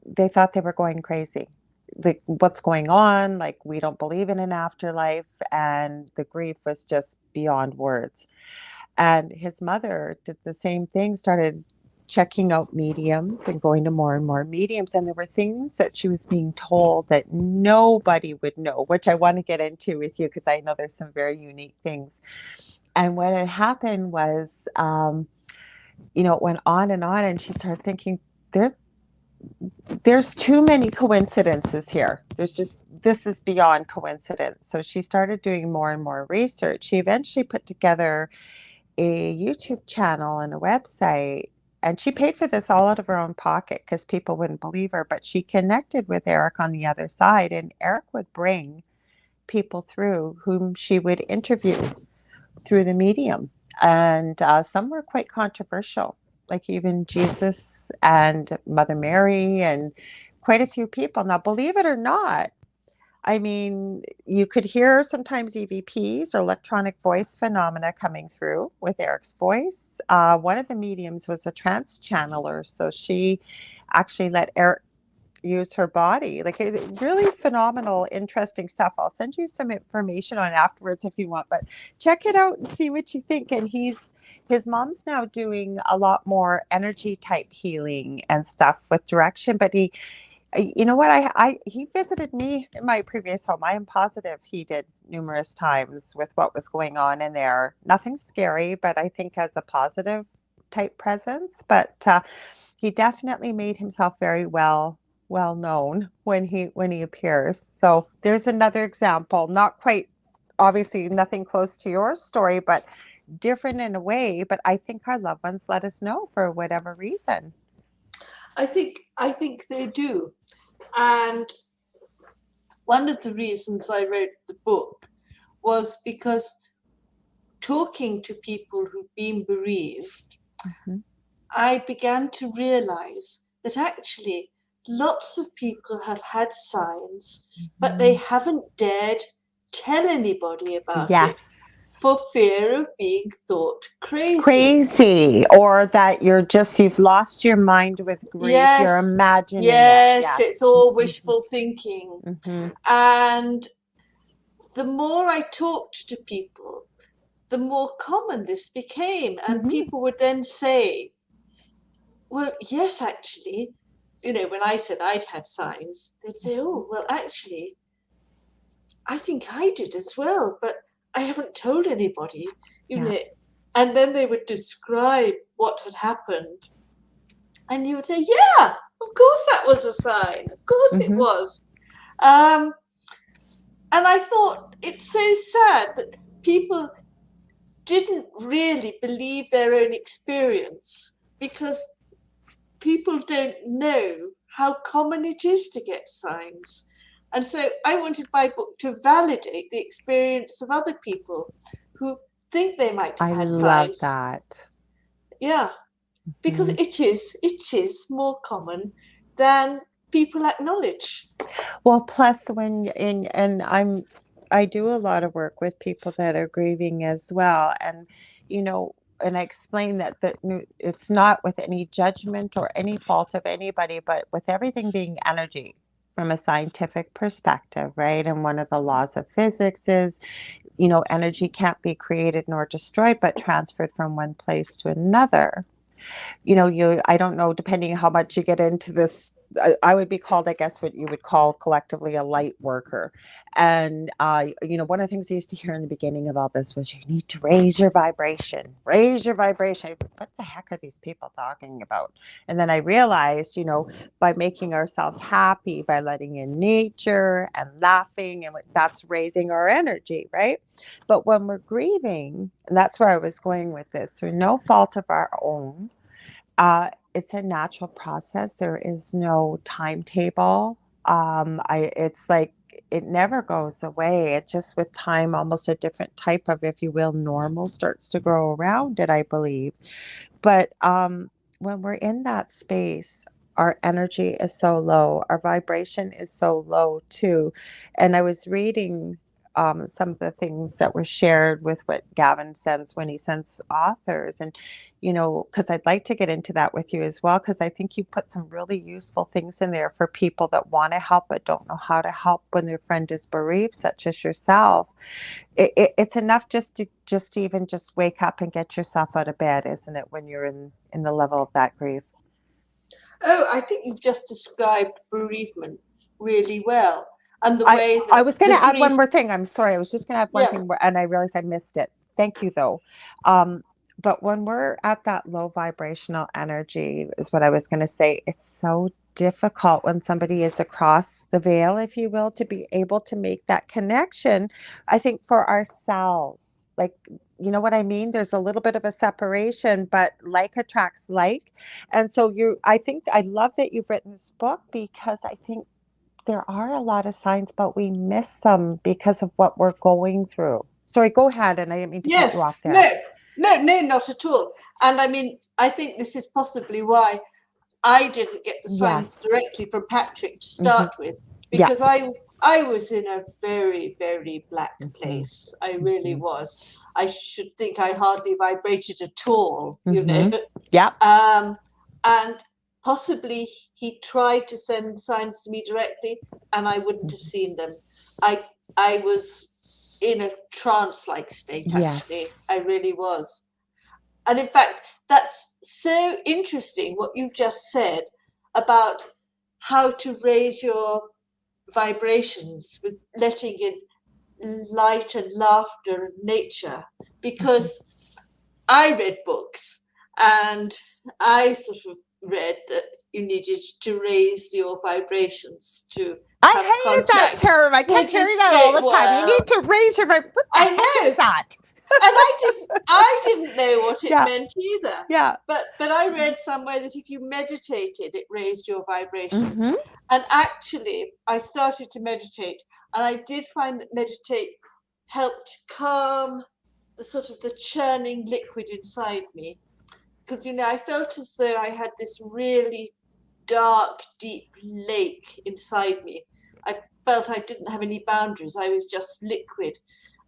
they thought they were going crazy. Like, what's going on? Like, we don't believe in an afterlife. And the grief was just beyond words. And his mother did the same thing, started checking out mediums and going to more and more mediums. And there were things that she was being told that nobody would know, which I want to get into with you because I know there's some very unique things. And what had happened was, it went on, and she started thinking, there's there's too many coincidences here. This is beyond coincidence. So she started doing more and more research. She eventually put together a YouTube channel and a website, and she paid for this all out of her own pocket because people wouldn't believe her. But she connected with Eric on the other side, and Eric would bring people through whom she would interview through the medium. And some were quite controversial, like even Jesus and Mother Mary, and quite a few people. Now, believe it or not, I mean, you could hear sometimes EVPs or electronic voice phenomena coming through with Eric's voice. One of the mediums was a trance channeler, so she actually let Eric use her body. Like, it's really phenomenal, interesting stuff. I'll send you some information on it afterwards if you want, but check it out and see what you think. And his mom's now doing a lot more energy type healing and stuff with direction, but You know what? He visited me in my previous home. I am positive he did numerous times with what was going on in there. Nothing scary, but I think as a positive type presence. But he definitely made himself very well known when he appears. So there's another example. Not quite, obviously, nothing close to your story, but different in a way. But I think our loved ones let us know for whatever reason.
I think they do. And one of the reasons I wrote the book was because talking to people who've been bereaved,
Mhm.
I began to realize that actually lots of people have had signs, but they
Mhm.
haven't dared tell anybody about it
Yes.
for fear of being thought crazy.
Crazy, or that you've lost your mind with grief. You're
Yes,
imagining it.
yes, it's
Yes.
all
Mhm.
wishful thinking.
Mhm.
And the more I talked to people, the more common this became. And
Mhm.
people would then say, well, yes, actually, when I said I'd had signs, they'd say, oh, well, actually, I think I did as well, but I haven't told anybody, you
Yeah.
know. And then they would describe what had happened. And you would say, yeah, of course that was a sign. Of course it
Mhm.
was. Um, and I thought it's so sad that people didn't really believe their own experience because people don't know how common it is to get signs. And so I wanted my book to validate the experience of other people who think they might have
I
had
love
signs.
that.
Yeah, because
Mhm.
it is more common than people acknowledge.
Well, plus when in and I do a lot of work with people that are grieving as well, and you know, and I explain that it's not with any judgment or any fault of anybody, but with everything being energy from a scientific perspective, right? And one of the laws of physics is, energy can't be created nor destroyed, but transferred from one place to another. I don't know, depending how much you get into this, I would be called, I guess, what you would call collectively a light worker. And, one of the things I used to hear in the beginning of all this was you need to raise your vibration. What the heck are these people talking about? And then I realized, by making ourselves happy, by letting in nature and laughing, and that's raising our energy, right? But when we're grieving, and that's where I was going with this, through no fault of our own, it's a natural process. There is no timetable. It's like it never goes away. It just with time, almost a different type of, if you will, normal starts to grow around it, I believe. But when we're in that space, our energy is so low, our vibration is so low too. And I was reading some of the things that were shared with what Gavin sends when he sends authors. And, because I'd like to get into that with you as well, because I think you put some really useful things in there for people that want to help but don't know how to help when their friend is bereaved, such as yourself. It's enough just to even just wake up and get yourself out of bed, isn't it, when you're in the level of that grief?
Oh, I think you've just described bereavement really well, and the
I
way
I
that
was going
the
to add one
grief.
more thing. I'm sorry. I was just going to add one
Yeah,
thing, and I realized I missed it. Thank you, though. Um, but when we're at that low vibrational energy, is what I was going to say. It's so difficult when somebody is across the veil, if you will, to be able to make that connection. I think for ourselves, like, you know what I mean? There's a little bit of a separation, but like attracts like. And so I think I love that you've written this book, because I think there are a lot of signs, but we miss them because of what we're going through. Sorry, go ahead. And I didn't mean to cut you
yes,
off
no,
there.
no, not at all. And I mean, I think this is possibly why I didn't get the signs
Yes.
directly from Patrick to
Hmm.
start with,
Yeah.
because I was in a very, very black
Hmm.
place. I really
Hmm.
was. I should think I hardly vibrated at all.
Hmm. Yep.
And possibly he tried to send signs to me directly, and I wouldn't have
Hmm.
seen them. I was in a trance-like state. Actually, I
Yes.
really was. And in fact, that's so interesting what you've just said about how to raise your vibrations with letting in light and laughter and nature, because I read books and I sort of read that you needed to raise your vibrations to
I
have
hated that
contact
term. I
with
kept
the
hearing that all
spirit
the time. You need
world.
to raise your vibration. What the
I
heck
know,
is that?
and I didn't know what it
Yeah,
meant either.
yeah.
But I read somewhere that if you meditated, it raised your vibrations.
Mm-hmm.
And actually, I started to meditate, and I did find that meditate helped calm the sort of the churning liquid inside me, because I felt as though I had this really dark, deep lake inside me. I felt I didn't have any boundaries. I was just liquid,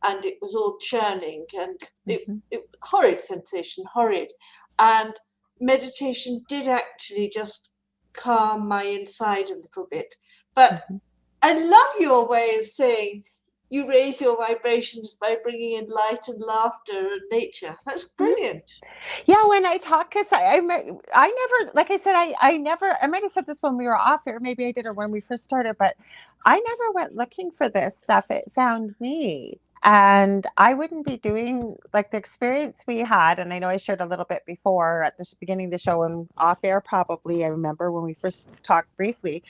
and it was all churning, and
Mm-hmm.
it horrid sensation, horrid. And meditation did actually just calm my inside a little bit. But
Mm-hmm.
I love your way of saying you raise your vibrations by bringing in light and laughter and nature. That's brilliant.
Yeah, when I talk, because I never, like I said, I never, I might have said this when we were off here, maybe I did, or when we first started, but I never went looking for this stuff. It found me. And I wouldn't be doing like the experience we had. And I know I shared a little bit before at the beginning of the show and off air, probably. I remember when we first talked briefly.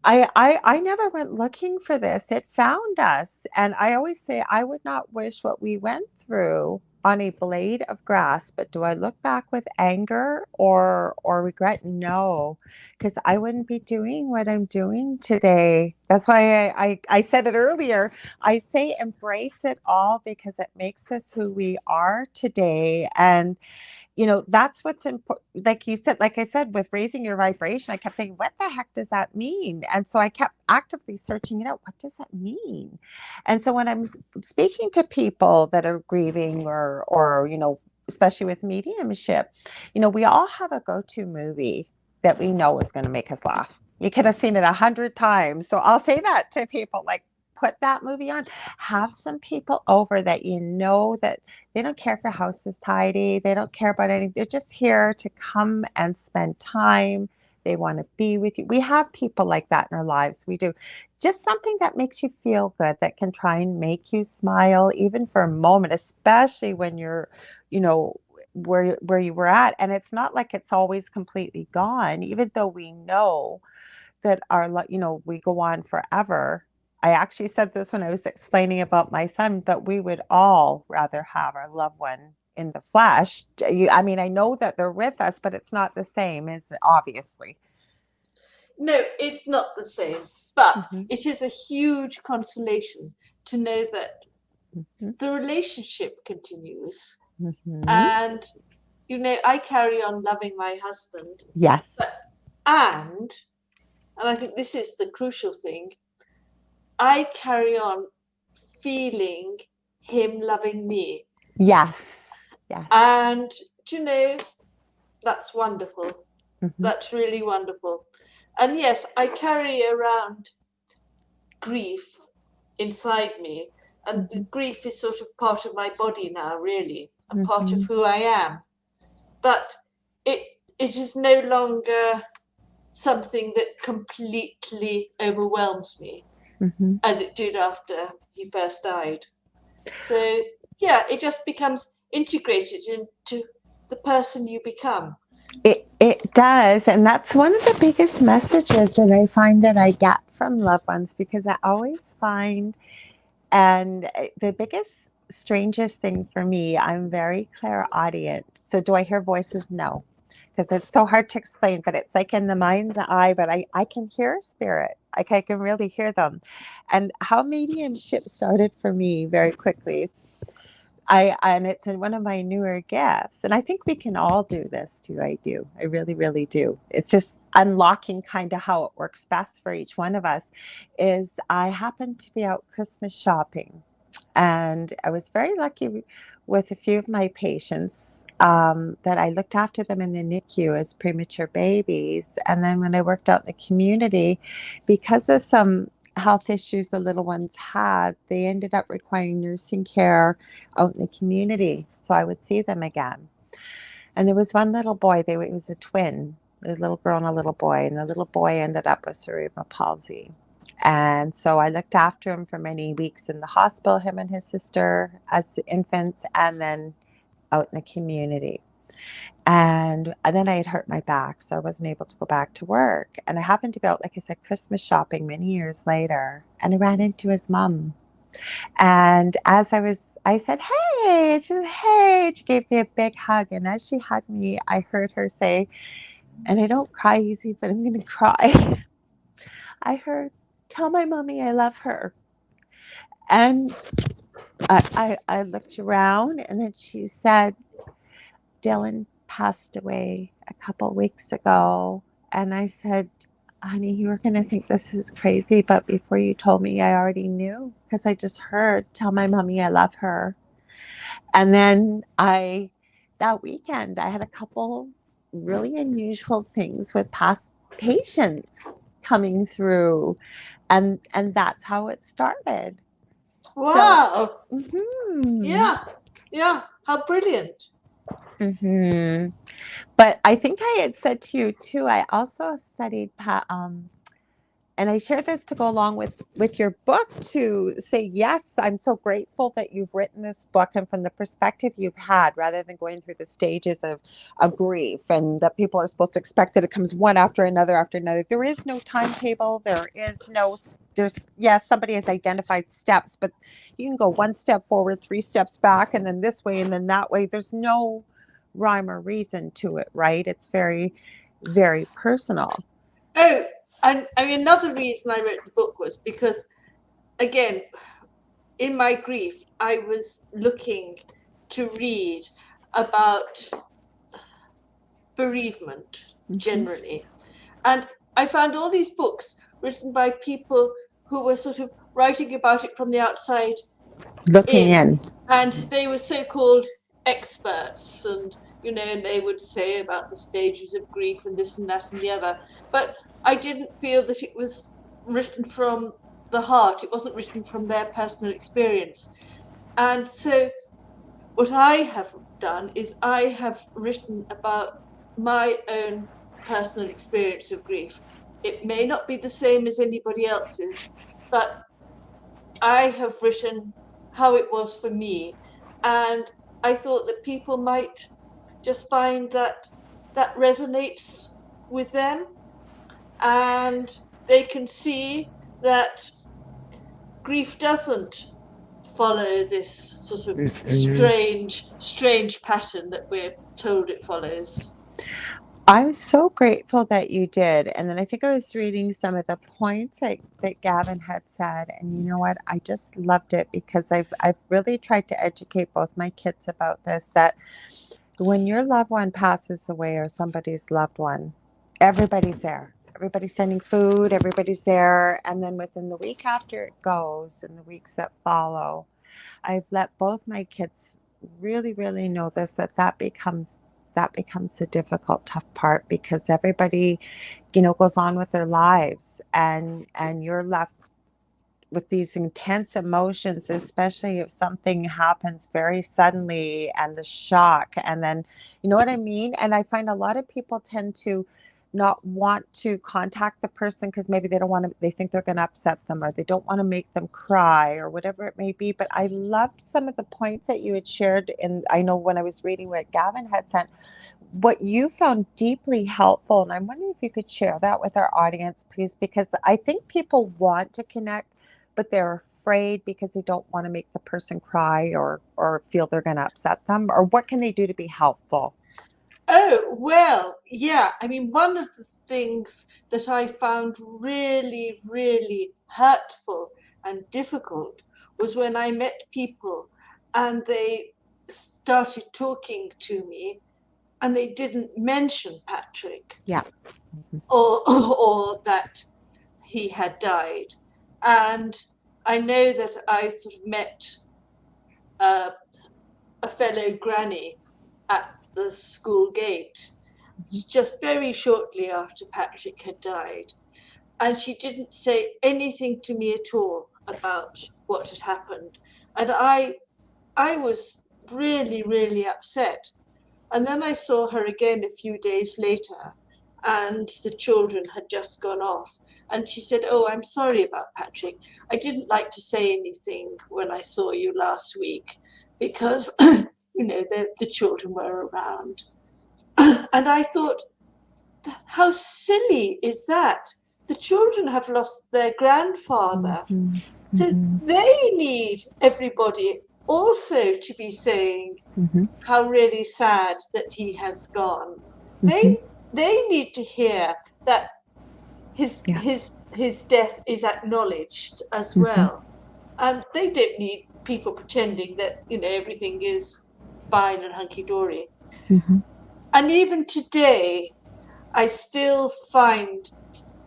I never went looking for this. It found us. And I always say I would not wish what we went through on a blade of grass, but do I look back with anger or regret? No, because I wouldn't be doing what I'm doing today. That's why I said it earlier. I say embrace it all because it makes us who we are today. And that's what's important. Like you said, like I said, with raising your vibration, I kept thinking, what the heck does that mean? And so I kept actively searching it out. What does that mean? And so when I'm speaking to people that are grieving or especially with mediumship, we all have a go-to movie that we know is going to make us laugh. You could have seen it 100 times. So I'll say that to people, like, put that movie on. Have some people over that that they don't care if your house is tidy. They don't care about anything. They're just here to come and spend time. They want to be with you. We have people like that in our lives. We do. Just something that makes you feel good, that can try and make you smile, even for a moment, especially when you're, where you were at. And it's not like it's always completely gone, even though we know that we go on forever. I actually said this when I was explaining about my son, but we would all rather have our loved one in the flesh. I mean, I know that they're with us, but it's not the same, is it? Obviously.
No, it's not the same, but
Mm-hmm.
it is a huge consolation to know that
Mm-hmm.
the relationship continues.
Mm-hmm.
And, I carry on loving my husband,
Yes.
but, and I think this is the crucial thing, I carry on feeling him loving me.
Yes. Yes.
And, that's wonderful.
Mm-hmm.
That's really wonderful. And yes, I carry around grief inside me. And the
Mm-hmm.
grief is sort of part of my body now, really, and part of
Mm-hmm.
who I am. But it is no longer something that completely overwhelms me
Mm-hmm.
as it did after he first died. So yeah, it just becomes integrated into the person you become.
It does, and that's one of the biggest messages that I find that I get from loved ones, because I always find, and the biggest strangest thing for me, I'm very clairaudient. So do I hear voices? No, because it's so hard to explain, but it's like in the mind's eye, but I can hear spirit. Like I can really hear them. And how mediumship started for me very quickly, and it's in one of my newer gifts, and I think we can all do this too. I really, really do. It's just unlocking kind of how it works best for each one of us. Is I happened to be out Christmas shopping, and I was very lucky with a few of my patients, that I looked after them in the NICU as premature babies, and then when I worked out in the community, because of some health issues the little ones had, they ended up requiring nursing care out in the community. So I would see them again. And there was one little boy, it was a twin. There's a little girl and a little boy, and the little boy ended up with cerebral palsy. And so I looked after him for many weeks in the hospital, him and his sister as infants, and then out in the community. And then I had hurt my back, so I wasn't able to go back to work. And I happened to be out, like I said, Christmas shopping many years later, and I ran into his mom. And as I said, "Hey," she said, "Hey," she gave me a big hug. And as she hugged me, I heard her say, and I don't cry easy, but I'm going to cry. I heard, "Tell my mommy I love her." And I looked around, and then she said, "Dylan passed away a couple weeks ago." And I said, "Honey, you were going to think this is crazy, but before you told me, I already knew because I just heard, 'Tell my mommy I love her.'" And then that weekend, I had a couple really unusual things with past patients coming through, and that's how it started. So,
Wow.
mhm,
Yeah. Yeah. How brilliant.
mhm. But I think I had said to you too, I also have studied and I share this to go along with your book, to say, yes, I'm so grateful that you've written this book, and from the perspective you've had, rather than going through the stages of grief, and that people are supposed to expect that it comes one after another after another. There is no timetable. There's, yes, somebody has identified steps, but you can go one step forward, three steps back, and then this way and then that way. There's no rhyme or reason to it, right? It's very, very personal.
Oh, and I mean, another reason I wrote the book was because, again, in my grief, I was looking to read about bereavement
Mhm.
generally. And I found all these books written by people who were sort of writing about it from the outside
Looking
in,
in.
and they were so-called experts, and and they would say about the stages of grief and this and that and the other. But I didn't feel that it was written from the heart. It wasn't written from their personal experience. And so what I have done is I have written about my own personal experience of grief. It may not be the same as anybody else's, but I have written how it was for me. And I thought that people might just find that that resonates with them, and they can see that grief doesn't follow this sort of
Mm-mm.
strange pattern that we're told it follows.
I'm so grateful that you did. And then I think I was reading some of the points that Gavin had said. And you know what? I just loved it because I've really tried to educate both my kids about this, that when your loved one passes away, or somebody's loved one, everybody's there. Everybody's sending food, everybody's there. And then within the week after it goes, and the weeks that follow, I've let both my kids really, really know this, that becomes the difficult, tough part, because everybody, goes on with their lives, and you're left with these intense emotions, especially if something happens very suddenly, and the shock, and then, you know what I mean? And I find a lot of people tend to not want to contact the person because maybe they don't want to, they think they're going to upset them, or they don't want to make them cry, or whatever it may be. But I loved some of the points that you had shared. And I know when I was reading what Gavin had sent, what you found deeply helpful. And I'm wondering if you could share that with our audience, please, because I think people want to connect, but they're afraid because they don't want to make the person cry, or feel they're going to upset them. Or what can they do to be helpful?
Oh, well, yeah. I mean, one of the things that I found really, really hurtful and difficult was when I met people and they started talking to me and they didn't mention Patrick,
Yeah.
or that he had died. And I know that I sort of met uh, a fellow granny at the school gate
Mhm.
just very shortly after Patrick had died. And she didn't say anything to me at all about what had happened. And I was really, really upset. And then I saw her again a few days later, and the children had just gone off. And she said, "Oh, I'm sorry about Patrick. I didn't like to say anything when I saw you last week because, the children were around." And I thought, how silly is that? The children have lost their grandfather.
Mm-hmm.
So
Mm-hmm.
they need everybody also to be saying
Mm-hmm.
how really sad that he has gone.
Mm-hmm.
They need to hear that his
Yeah.
his his death is acknowledged as
Mm-hmm.
well. And they don't need people pretending that, everything is fine and hunky dory.
Mm-hmm.
And even today, I still find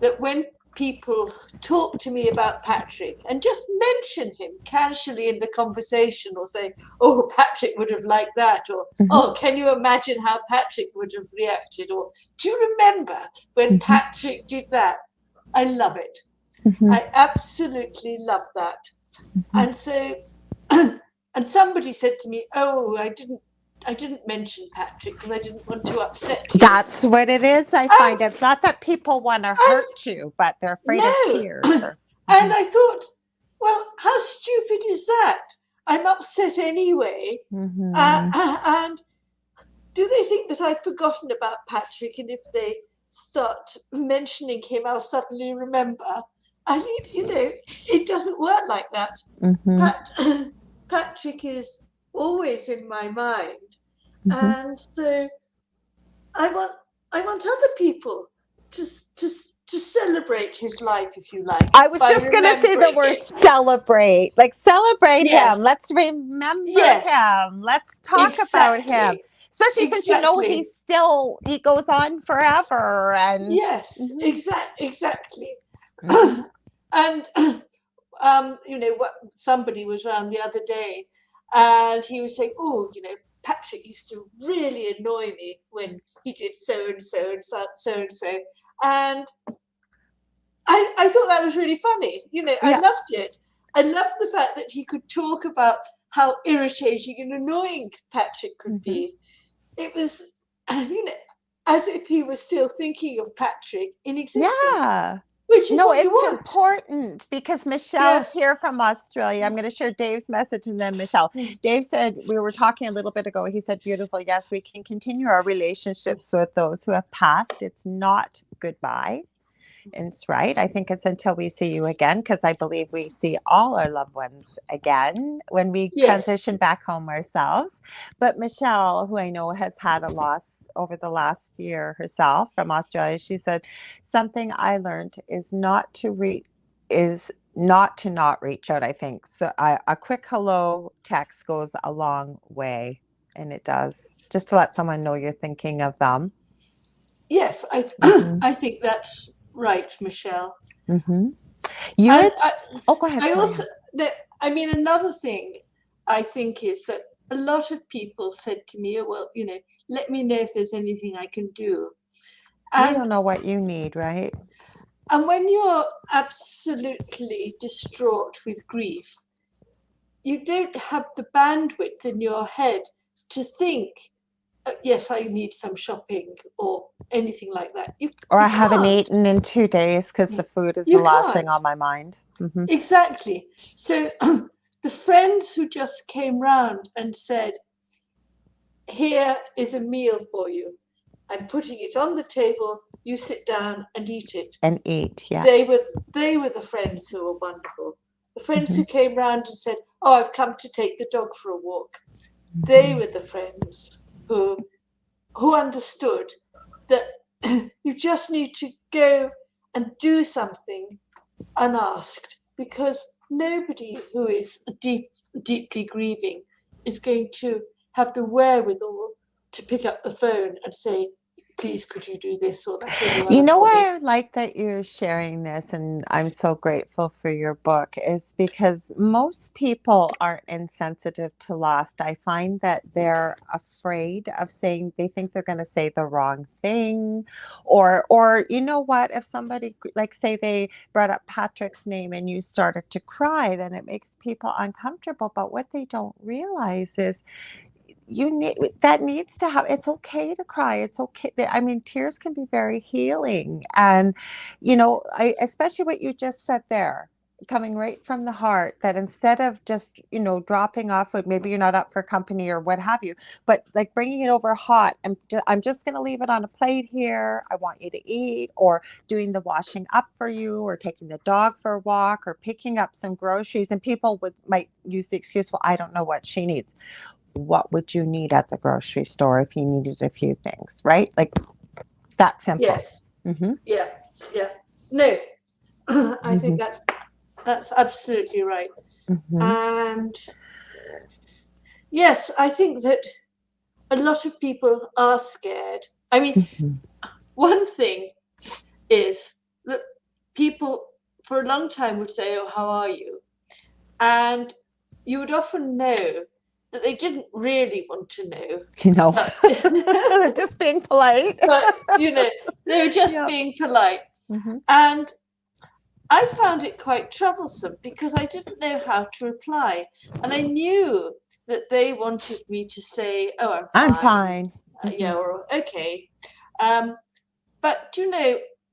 that when people talk to me about Patrick and just mention him casually in the conversation, or say, "Oh, Patrick would have liked that," or
Mm-hmm.
"Oh, can you imagine how Patrick would have reacted?" or "Do you remember when
Mm-hmm.
Patrick did that?" I love it.
Mm-hmm.
I absolutely love that.
Mm-hmm.
And so, and somebody said to me, "Oh, I didn't mention Patrick because I didn't want to upset you."
That's what it is. I
And
find it's not that people want to
and
hurt you, but they're afraid of
no.
tears. Or
And
Mhm.
I thought, well, how stupid is that? I'm upset anyway.
Mhm.
And do they think that I've forgotten about Patrick? And if they start mentioning him, I'll suddenly remember. I mean, it doesn't work like that.
Mhm.
Pat, Patrick is always in my mind.
Mhm.
And so I want I want other people to to to celebrate his life, if you like,
I was
by
just going to say the
remembering
word
it.
celebrate. Like celebrate him.
Yes,
Let's remember
yes,
him. Let's talk about him.
exactly,
Especially since
exactly.
he goes on forever and
Yes,
mhm.
exactly.
Mhm.
And what somebody was around the other day, and he was saying, "Oh, Patrick used to really annoy me when he did so and so and so and so," and I thought that was really funny. I
Yeah.
loved it. I loved the fact that he could talk about how irritating and annoying Patrick could
Mhm.
be. It was, you know, as if he was still thinking of Patrick in existence,
Yeah.
which is
No,
what you
it's
want.
important because Michelle's
Yes.
here from Australia. I'm going to share Dave's message and then Michelle. Dave said, we were talking a little bit ago. He said, beautiful. Yes, we can continue our relationships with those who have passed. It's not goodbye. It's right. I think it's until we see you again, because I believe we see all our loved ones again when we
Yes.
transition back home ourselves. But Michelle, who I know has had a loss over the last year herself from Australia, she said, something I learned is not to not reach out, I think. So a quick hello text goes a long way. And it does, just to let someone know you're thinking of them.
Yes.
Mm-hmm.
I think that's right, Michelle.
Mm-hmm. You
And
had, oh, go ahead.
I
Sorry.
also that I mean another thing I think is that a lot of people said to me, "Oh, well, let me know if there's anything I can do."
We
And
don't know what you need, right?
and when you're absolutely distraught with grief, you don't have the bandwidth in your head to think, yes, I need some shopping or anything like that. You
Or I
you
haven't
can't.
eaten in 2 days because the food is the
You
last thing
can't.
on my mind. Hmm.
Exactly. So the friends who just came round and said, "Here is a meal for you. I'm putting it on the table. You sit down and eat it."
And eat, yeah.
They were the friends who were wonderful. The friends
Hmm.
who came round and said, "Oh, I've come to take the dog for a walk." They
Hmm.
were the friends who understood that you just need to go and do something unasked, because nobody who is deeply grieving is going to have the wherewithal to pick up the phone and say, "Please, could you do this or that or the
You
other
know
for
why
me?"
I like that you're sharing this, and I'm so grateful for your book, is because most people aren't insensitive to loss. I find that they're afraid of saying, they think they're going to say the wrong thing, or you know what, if somebody, like say they brought up Patrick's name and you started to cry, then it makes people uncomfortable. But what they don't realize is that needs to have, it's okay to cry. It's okay. I mean, tears can be very healing. And, especially what you just said there, coming right from the heart, that instead of just, dropping off food, maybe you're not up for company or what have you, but like bringing it over hot and I'm just going to leave it on a plate here. I want you to eat, or doing the washing up for you, or taking the dog for a walk, or picking up some groceries. And people might use the excuse, well, I don't know what she needs. What would you need at the grocery store if you needed a few things, right? Like that simple.
Yes. Yeah. Yeah. No, I think that's absolutely right. And yes, I think that a lot of people are scared. I mean, one thing is that people for a long time would say, oh, how are you? And you would often know that they didn't really want to know.
They're just being polite.
But, they were just being polite. And I found it quite troublesome because I didn't know how to reply. And I knew that they wanted me to say, oh, I'm fine. Yeah, or okay. But,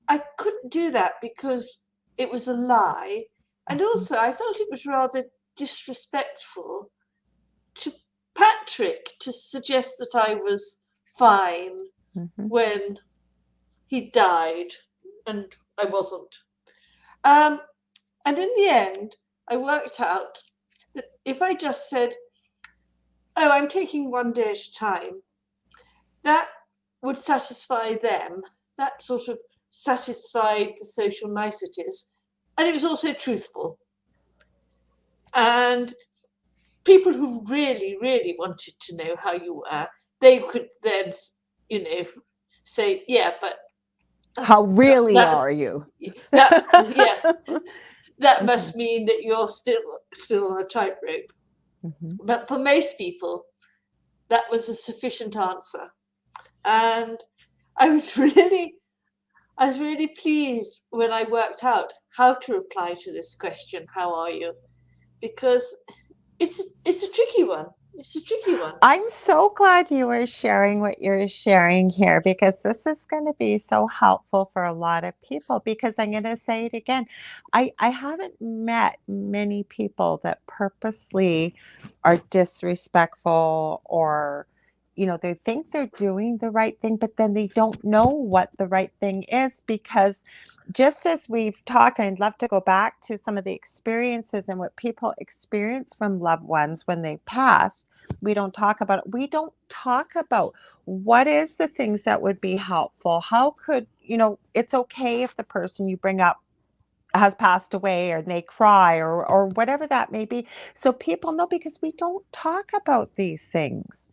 I couldn't do that because it was a lie. And also, I felt it was rather disrespectful to Patrick to suggest that I was fine when he died and I wasn't. And in the end, I worked out that if I just said, oh, I'm taking one day at a time, that would satisfy them. That sort of satisfied the social niceties. And it was also truthful. And people who really, really wanted to know how you were, they could then, say, yeah, but
how really are you?
That must mean that you're still on a tightrope. But for most people, that was a sufficient answer. And I was really pleased when I worked out how to reply to this question, how are you? Because it's a tricky one. It's a tricky one.
I'm so glad you were sharing what you're sharing here, because this is going to be so helpful for a lot of people. Because I'm going to say it again, I haven't met many people that purposely are disrespectful, or they think they're doing the right thing, but then they don't know what the right thing is. Because just as we've talked, I'd love to go back to some of the experiences and what people experience from loved ones when they pass. We don't talk about it. We don't talk about what is the things that would be helpful. How could, it's okay if the person you bring up has passed away, or they cry, or whatever that may be. So people know, because we don't talk about these things.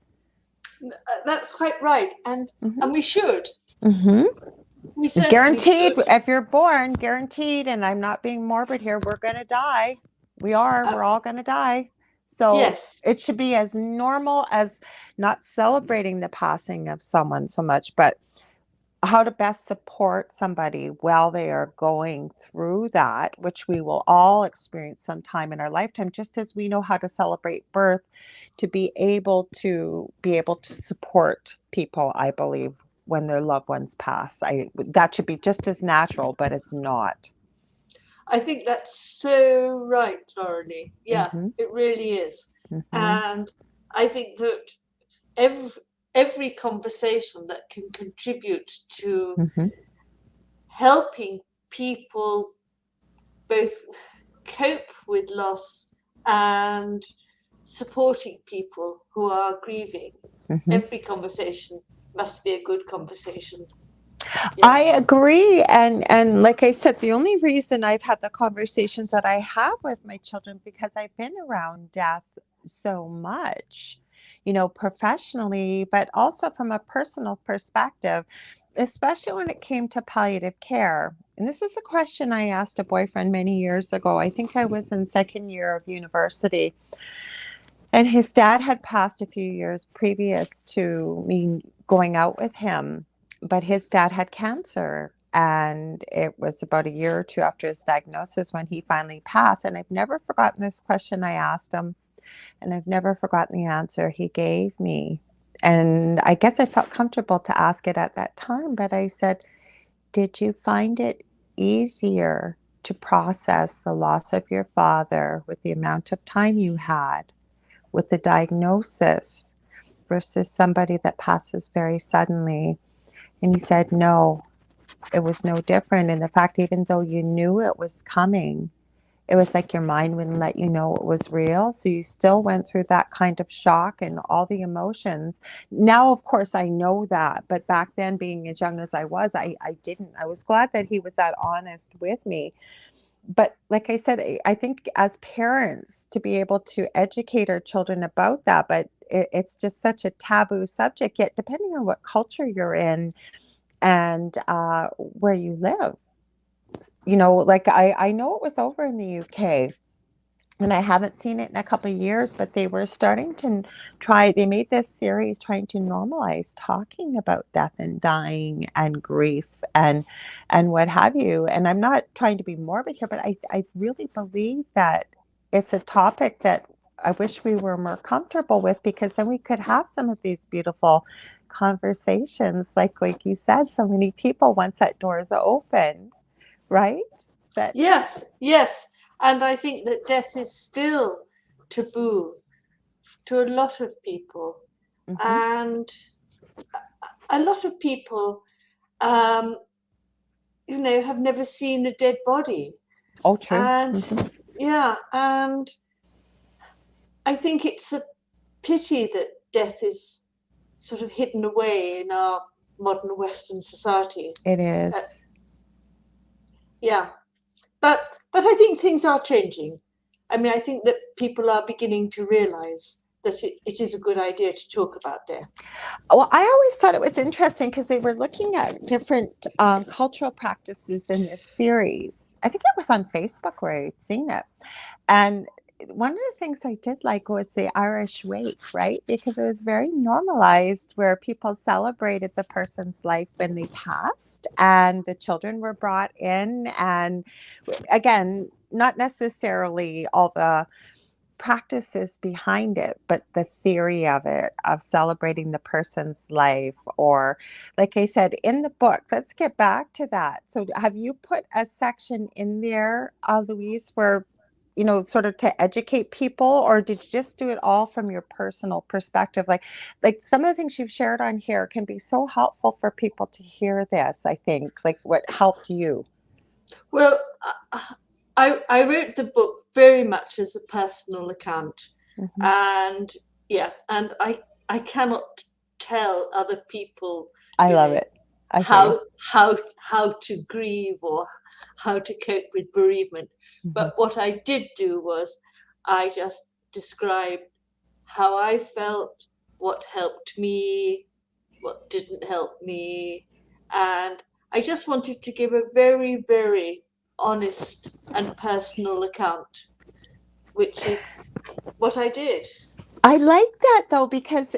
That's quite right. And we should. We
guaranteed
should.
If you're born, guaranteed, and I'm not being morbid here, we're going to die. We're all going to die. So
yes,
it should be as normal as not celebrating the passing of someone so much, but how to best support somebody while they are going through that, which we will all experience sometime in our lifetime, just as we know how to celebrate birth, to be able to support people, I believe, when their loved ones pass. That should be just as natural, but it's not.
I think that's so right, Lorilei. Yeah, it really is. And I think that every conversation that can contribute to helping people both cope with loss and supporting people who are grieving, every conversation must be a good conversation.
Yeah. I agree. And like I said, the only reason I've had the conversations that I have with my children, because I've been around death so much, professionally, but also from a personal perspective, especially when it came to palliative care. And this is a question I asked a boyfriend many years ago. I think I was in second year of university. And his dad had passed a few years previous to me going out with him, but his dad had cancer. And it was about a year or two after his diagnosis when he finally passed. And I've never forgotten this question I asked him. And I've never forgotten the answer he gave me. And I guess I felt comfortable to ask it at that time, but I said, did you find it easier to process the loss of your father with the amount of time you had, with the diagnosis, versus somebody that passes very suddenly? And he said, no, it was no different. And the fact, even though you knew it was coming, it was like your mind wouldn't let you know it was real. So you still went through that kind of shock and all the emotions. Now, of course, I know that. But back then, being as young as I was, I didn't. I was glad that he was that honest with me. But like I said, I think as parents to be able to educate our children about that, but it's just such a taboo subject. Yet, depending on what culture you're in and where you live, like I know it was over in the UK, and I haven't seen it in a couple of years, but they were starting to they made this series trying to normalize talking about death and dying and grief and what have you. And I'm not trying to be morbid here, but I really believe that it's a topic that I wish we were more comfortable with, because then we could have some of these beautiful conversations. Like you said, so many people, once that door is open, right? That
Yes, yes. And I think that death is still taboo to a lot of people.
mhm.
And a lot of people, um, have never seen a dead body.
Oh, true.
And
Mhm.
yeah, and I think it's a pity that death is sort of hidden away in our modern Western society.
It
Uh,
is.
yeah, but I think things are changing. I mean, I think that people are beginning to realize that it is a good idea to talk about death.
Well, I always thought it was interesting because they were looking at different cultural practices in this series. I think it was on Facebook where I'd seen it. And one of the things I did like was the Irish wake, right? Because it was very normalized, where people celebrated the person's life when they passed, and the children were brought in. And again, not necessarily all the practices behind it, but the theory of it, of celebrating the person's life. Or, like I said, in the book, let's get back to that. So, have you put a section in there, Louise, where, sort of to educate people, or did you just do it all from your personal perspective? Like some of the things you've shared on here can be so helpful for people to hear this, I think, like what helped you.
Well, I wrote the book very much as a personal account,
Hmm.
and yeah, and I cannot tell other people,
I
you
love
know,
it. I hear you.
how to grieve or how to cope with bereavement.
Hmm.
But what I did do was I just described how I felt, what helped me, what didn't help me, and I just wanted to give a very, very honest and personal account, which is what I did.
I like that though, because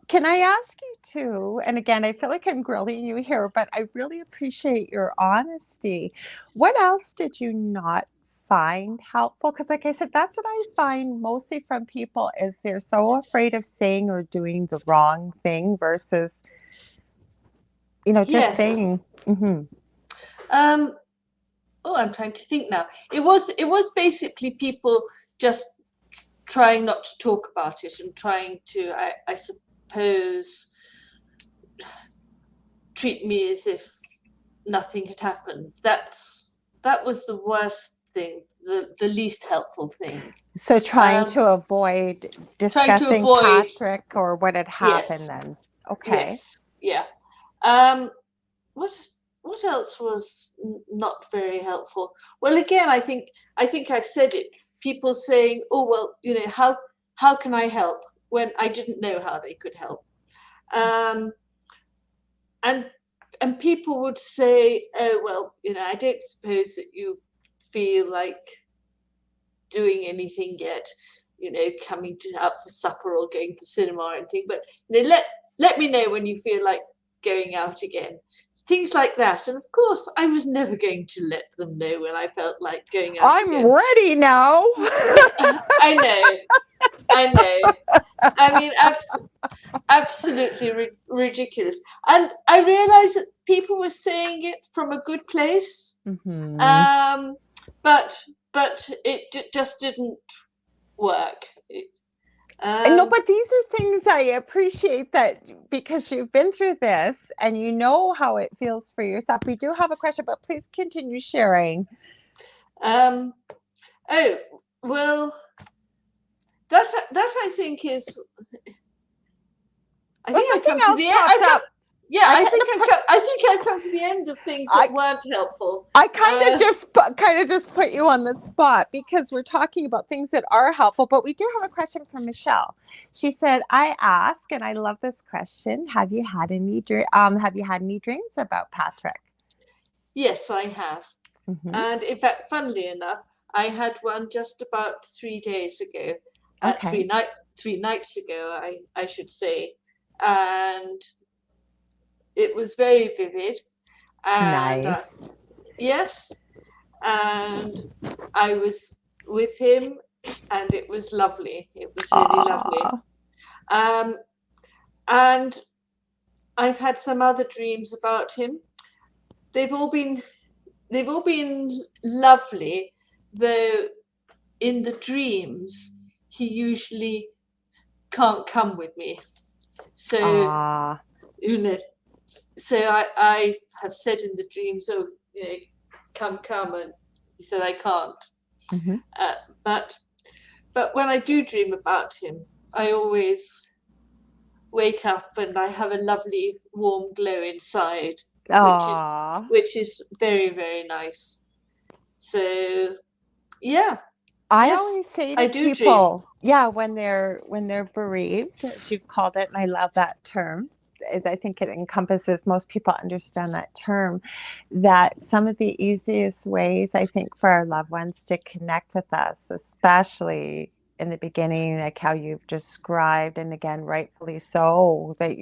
can I ask you too? And again, I feel like I'm grilling you here, but I really appreciate your honesty. What else did you not find helpful? Because, like I said, that's what I find mostly from people, is they're so afraid of saying or doing the wrong thing versus, just
Yes.
saying, mm-hmm,
Um, oh, I'm trying to think now. It was basically people just trying not to talk about it and trying to, I suppose, treat me as if nothing had happened. That was the worst thing, the least helpful thing.
so trying
Um,
to avoid
trying to
discussing
avoid,
Patrick or what had happened
yes,
then. Okay.
yes, yeah. Um, what what else was not very helpful? Well, again, I think I've said it. People saying, "Oh well, how can I help?" when I didn't know how they could help. Um, and people would say, "Oh well, I don't suppose that you feel like doing anything yet, coming out for supper or going to cinema or anything, but let me know when you feel like going out again." things like that. And of course, I was never going to let them know when I felt like going out
I'm
again.
ready now.
I know, I know. I mean, absolutely ridiculous. And I realized that people were saying it from a good place,
Mm-hmm.
but it just didn't work.
No,
Um,
but these are things I appreciate that because you've been through this and you know how it feels for yourself. We do have a question, but please continue sharing.
um, oh well, that I think is. I
Well,
think I've
something
come to
else
the end.
pops up.
Yeah,
I kind
I think I've come to the end of things
I
that weren't helpful.
I kind of just put you on the spot because we're talking about things that are helpful, but we do have a question from Michelle. She said, "I ask, and I love this question. Have you had any dreams about Patrick?"
Yes, I have.
Hmm.
And in fact, funnily enough, I had one just about 3 days ago, uh,
Okay.
three night 3 nights ago, I should say, and it was very vivid. And
Nice.
yes, and I was with him, and it was lovely. It was really lovely.
Aw.
Um, and I've had some other dreams about him. They've all been they've all been lovely, though in the dreams he usually can't come with me. So
Aw.
you know, so I have said in the dreams, oh, come, and he said I can't.
Hmm.
Uh, but when I do dream about him, I always wake up and I have a lovely warm glow inside, which is
Aw.
very, very nice. So yeah,
I
yes,
always say
I
to
do dream.
people, yeah, when they're bereaved, as you've called it, and I love that term. I think it encompasses most people understand that term. That some of the easiest ways I think for our loved ones to connect with us, especially in the beginning, like how you've described, and again, rightfully so, that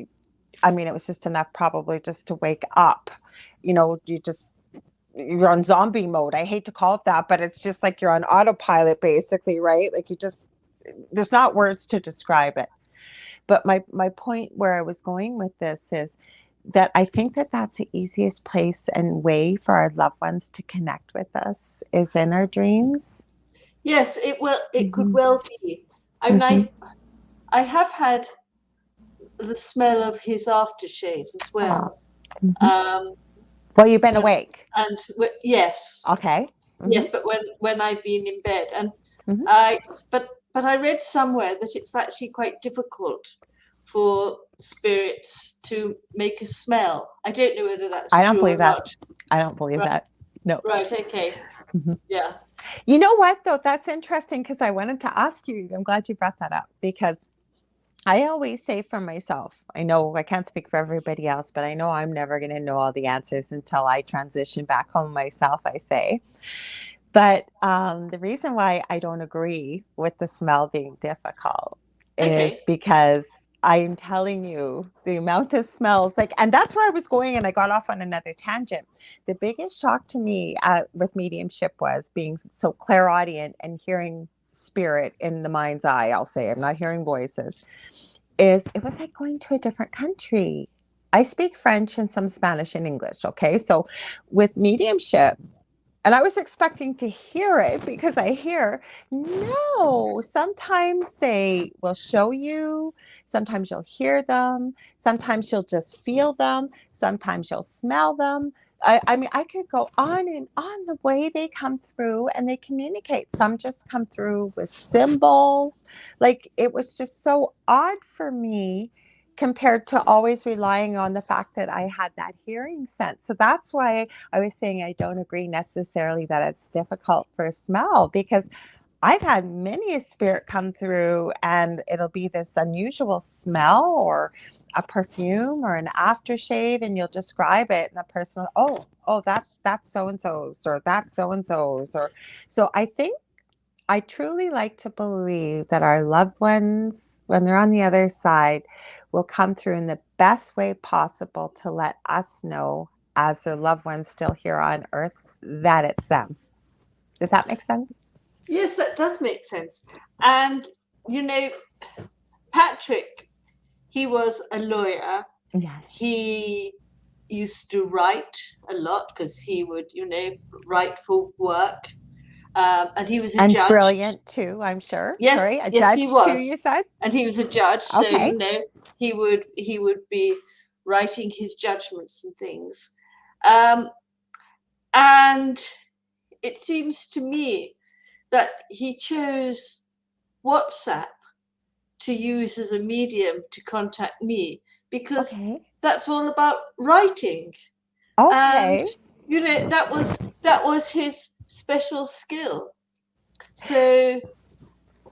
I mean, it was just enough probably just to wake up. You're on zombie mode. I hate to call it that, but it's just like you're on autopilot basically, right? Like there's not words to describe it. But my point where I was going with this is that I think that that's the easiest place and way for our loved ones to connect with us is in our dreams.
Yes, it will. It could
Hmm.
well be. I mean,
Hmm.
I have had the smell of his aftershave as
Oh.
well.
Hmm.
Um,
Well, you've been
and
awake.
yes,
Okay. Hmm.
yes, but when I've been in bed, and
Hmm.
I but I read somewhere that it's actually quite difficult for spirits to make a smell. I don't know whether that's
I don't
true
believe
or
that.
not.
I don't believe
Right,
that. No.
right, okay,
Mhm.
yeah,
You know what, though? That's interesting because I wanted to ask you. I'm glad you brought that up because I always say for myself, I know I can't speak for everybody else, but I know I'm never going to know all the answers until I transition back home myself, I say. But the reason why I don't agree with the smell being difficult is
okay,
because I'm telling you the amount of smells, like, and that's where I was going, and I got off on another tangent. The biggest shock to me with mediumship was being so clairaudient and hearing spirit in the mind's eye. I'll say I'm not hearing voices. Is it was like going to a different country. I speak French and some Spanish and English. Okay, so with mediumship, and I was expecting to hear it because I hear, no, sometimes they will show you, sometimes you'll hear them, sometimes you'll just feel them, sometimes you'll smell them. I mean, I could go on and on the way they come through and they communicate. Some just come through with symbols. Like it was just so odd for me compared to always relying on the fact that I had that hearing sense. So that's why I was saying I don't agree necessarily that it's difficult for smell because I've had many a spirit come through and it'll be this unusual smell or a perfume or an aftershave and you'll describe it and the person, oh, that's so and so's or that's so and so's or so I think I truly like to believe that our loved ones, when they're on the other side, will come through in the best way possible to let us know as their loved ones still here on earth, that it's them. Does that make sense?
Yes, that does make sense. And, you know, Patrick, he was a lawyer.
Yes.
He used to write a lot because he would, write for work. And he was a
And
judge.
brilliant too, I'm sure.
Yes,
Sorry, a
yes, he
judge too,
was.
you said?
And he was a judge, so
Okay.
he would be writing his judgments and things. Um, and it seems to me that he chose WhatsApp to use as a medium to contact me because
Okay.
that's all about writing. And
Okay.
that was his special skill. So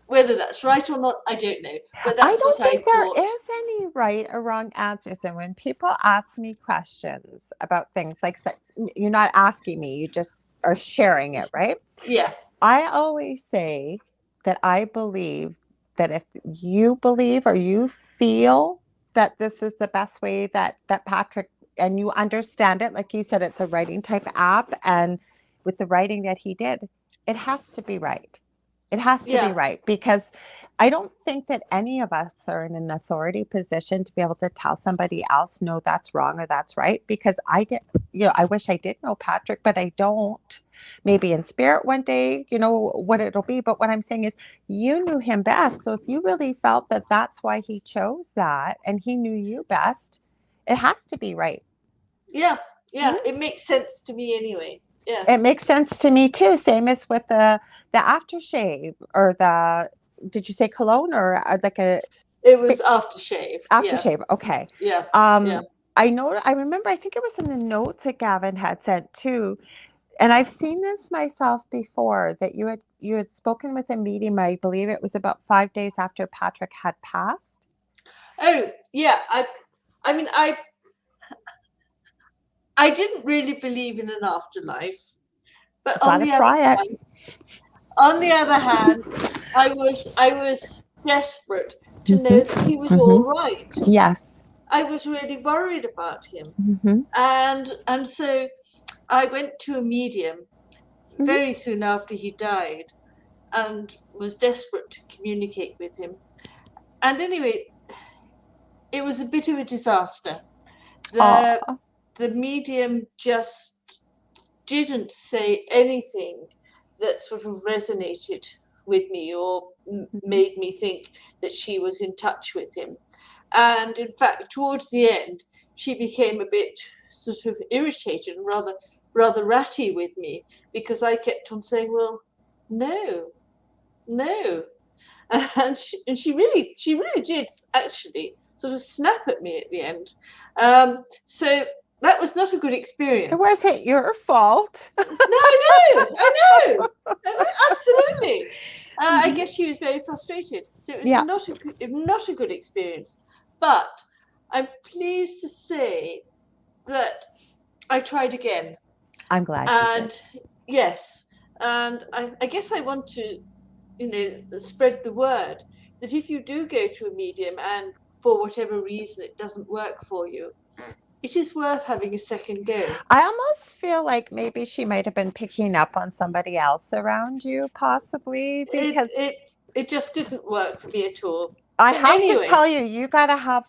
whether that's right or not, I don't know, but
I
that's
don't
what I
think there
thought.
is any right or wrong answers. And when people ask me questions about things like sex, you're not asking me, you just are sharing it, right?
Yeah,
I always say that I believe that if you believe or you feel that this is the best way that Patrick, and you understand it, like you said, it's a writing type app, and with the writing that he did, it has to be right. It has to be
yeah,
right because I don't think that any of us are in an authority position to be able to tell somebody else, no, that's wrong or that's right. Because I did, I wish I did know Patrick, but I don't. Maybe in spirit one day, what it'll be. But what I'm saying is, you knew him best. So if you really felt that that's why he chose that and he knew you best, it has to be right.
yeah,
Yeah.
yeah. It makes sense to me anyway.
It
Yes.
makes sense to me too. Same as with the aftershave or the, did you say cologne or like a
It was aftershave. Yeah,
aftershave? Okay.
yeah, yeah.
Um, I remember, I think it was in the notes that Gavin had sent too. And I've seen this myself before, that you had spoken with a medium, I believe it was about 5 days after Patrick had passed.
Oh, yeah. I mean, I didn't really believe in an afterlife, but
Gotta try it.
on the other hand, I was desperate to know that he
Mm-hmm.
was all
Mm-hmm.
right.
Yes.
I was really worried about him,
Mm-hmm.
and so I went to a medium
Mm-hmm.
very soon after he died, and was desperate to communicate with him. And anyway, it was a bit of a disaster. The
Oh,
the medium just didn't say anything that sort of resonated with me or made me think that she was in touch with him. And in fact, towards the end, she became a bit sort of irritated and rather ratty with me because I kept on saying, "Well, no, no," and she really did actually sort of snap at me at the end. So that was not a good
it
experience.
wasn't your fault.
No, I know, absolutely. I
Mm-hmm.
guess she was very frustrated, so it was
Yeah,
not a good experience. But I'm pleased to say that I tried again,
I'm glad you did.
and yes, and I guess I want to, spread the word that if you do go to a medium and for whatever reason it doesn't work for you, it is worth having a second go.
I almost feel like maybe she might have been picking up on somebody else around you, possibly,
It
because
it it just didn't work for me at all.
I
But
have to
anyway,
tell you, you gotta have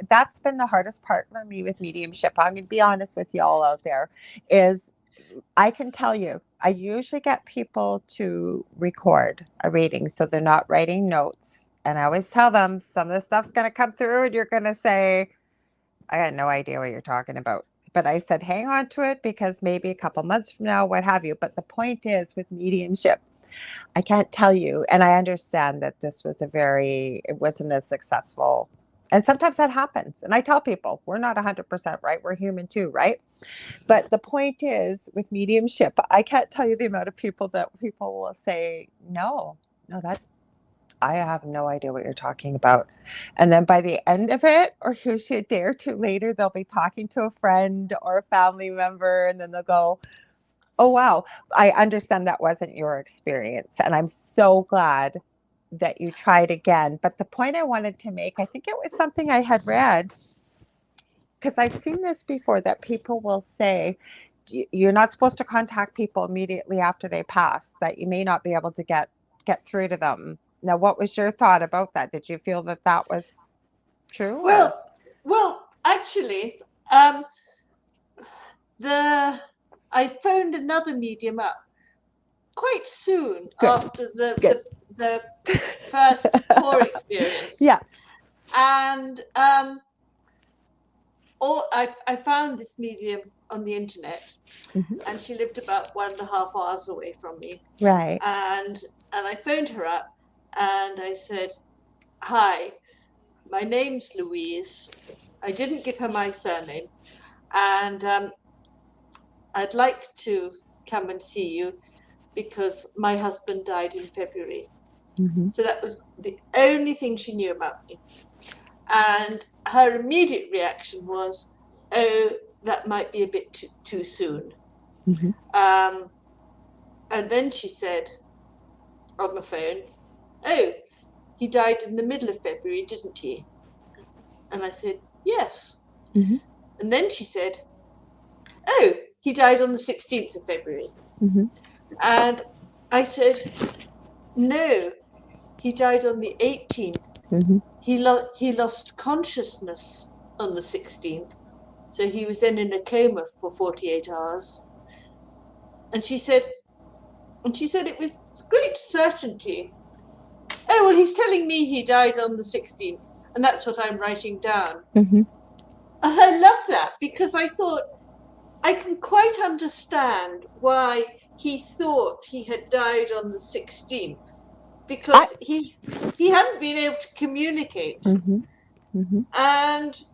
that's been the hardest part for me with mediumship. I'm gonna be honest with y'all out there, is I can tell you, I usually get people to record a reading so they're not writing notes. And I always tell them some of the stuff's gonna come through and you're gonna say, I had no idea what you're talking about. But I said, hang on to it because maybe a couple months from now, what have you. But the point is with mediumship, I can't tell you. And I understand that this was it wasn't as successful. And sometimes that happens. And I tell people, we're not 100% right. We're human too, right? But the point is with mediumship, I can't tell you the amount of people will say, no, I have no idea what you're talking about. And then by the end of it, or usually a day or two later, they'll be talking to a friend or a family member, and then they'll go, oh, wow, I understand that wasn't your experience. And I'm so glad that you tried again. But the point I wanted to make, I think it was something I had read, because I've seen this before, that people will say you're not supposed to contact people immediately after they pass, that you may not be able to get through to them. Now, what was your thought about that? Did you feel that that was true, or?
Well, actually, um, I phoned another medium up quite soon
Good.
after
Good.
the first poor experience.
Yeah.
And I found this medium on the internet, and she lived about 1.5 hours away from me.
Right.
And I phoned her up, and I said, "Hi, my name's Louise." I didn't give her my surname, and I'd like to come and see you because my husband died in February. So that was the only thing she knew about me. And her immediate reaction was, "Oh, that might be a bit too soon." And then she said on the phone, "Oh, he died in the middle of February, didn't he?" And I said, "Yes." And then she said, "Oh, he died on the 16th of February. And I said, "No, he died on the 18th. He lost consciousness on the 16th. So he was then in a coma for 48 hours. And she said it with great certainty, "Oh, well, he's telling me he died on the 16th, and that's what I'm writing down." And I loved that, because I thought, I can quite understand why he thought he had died on the 16th, because he hadn't been able to communicate. And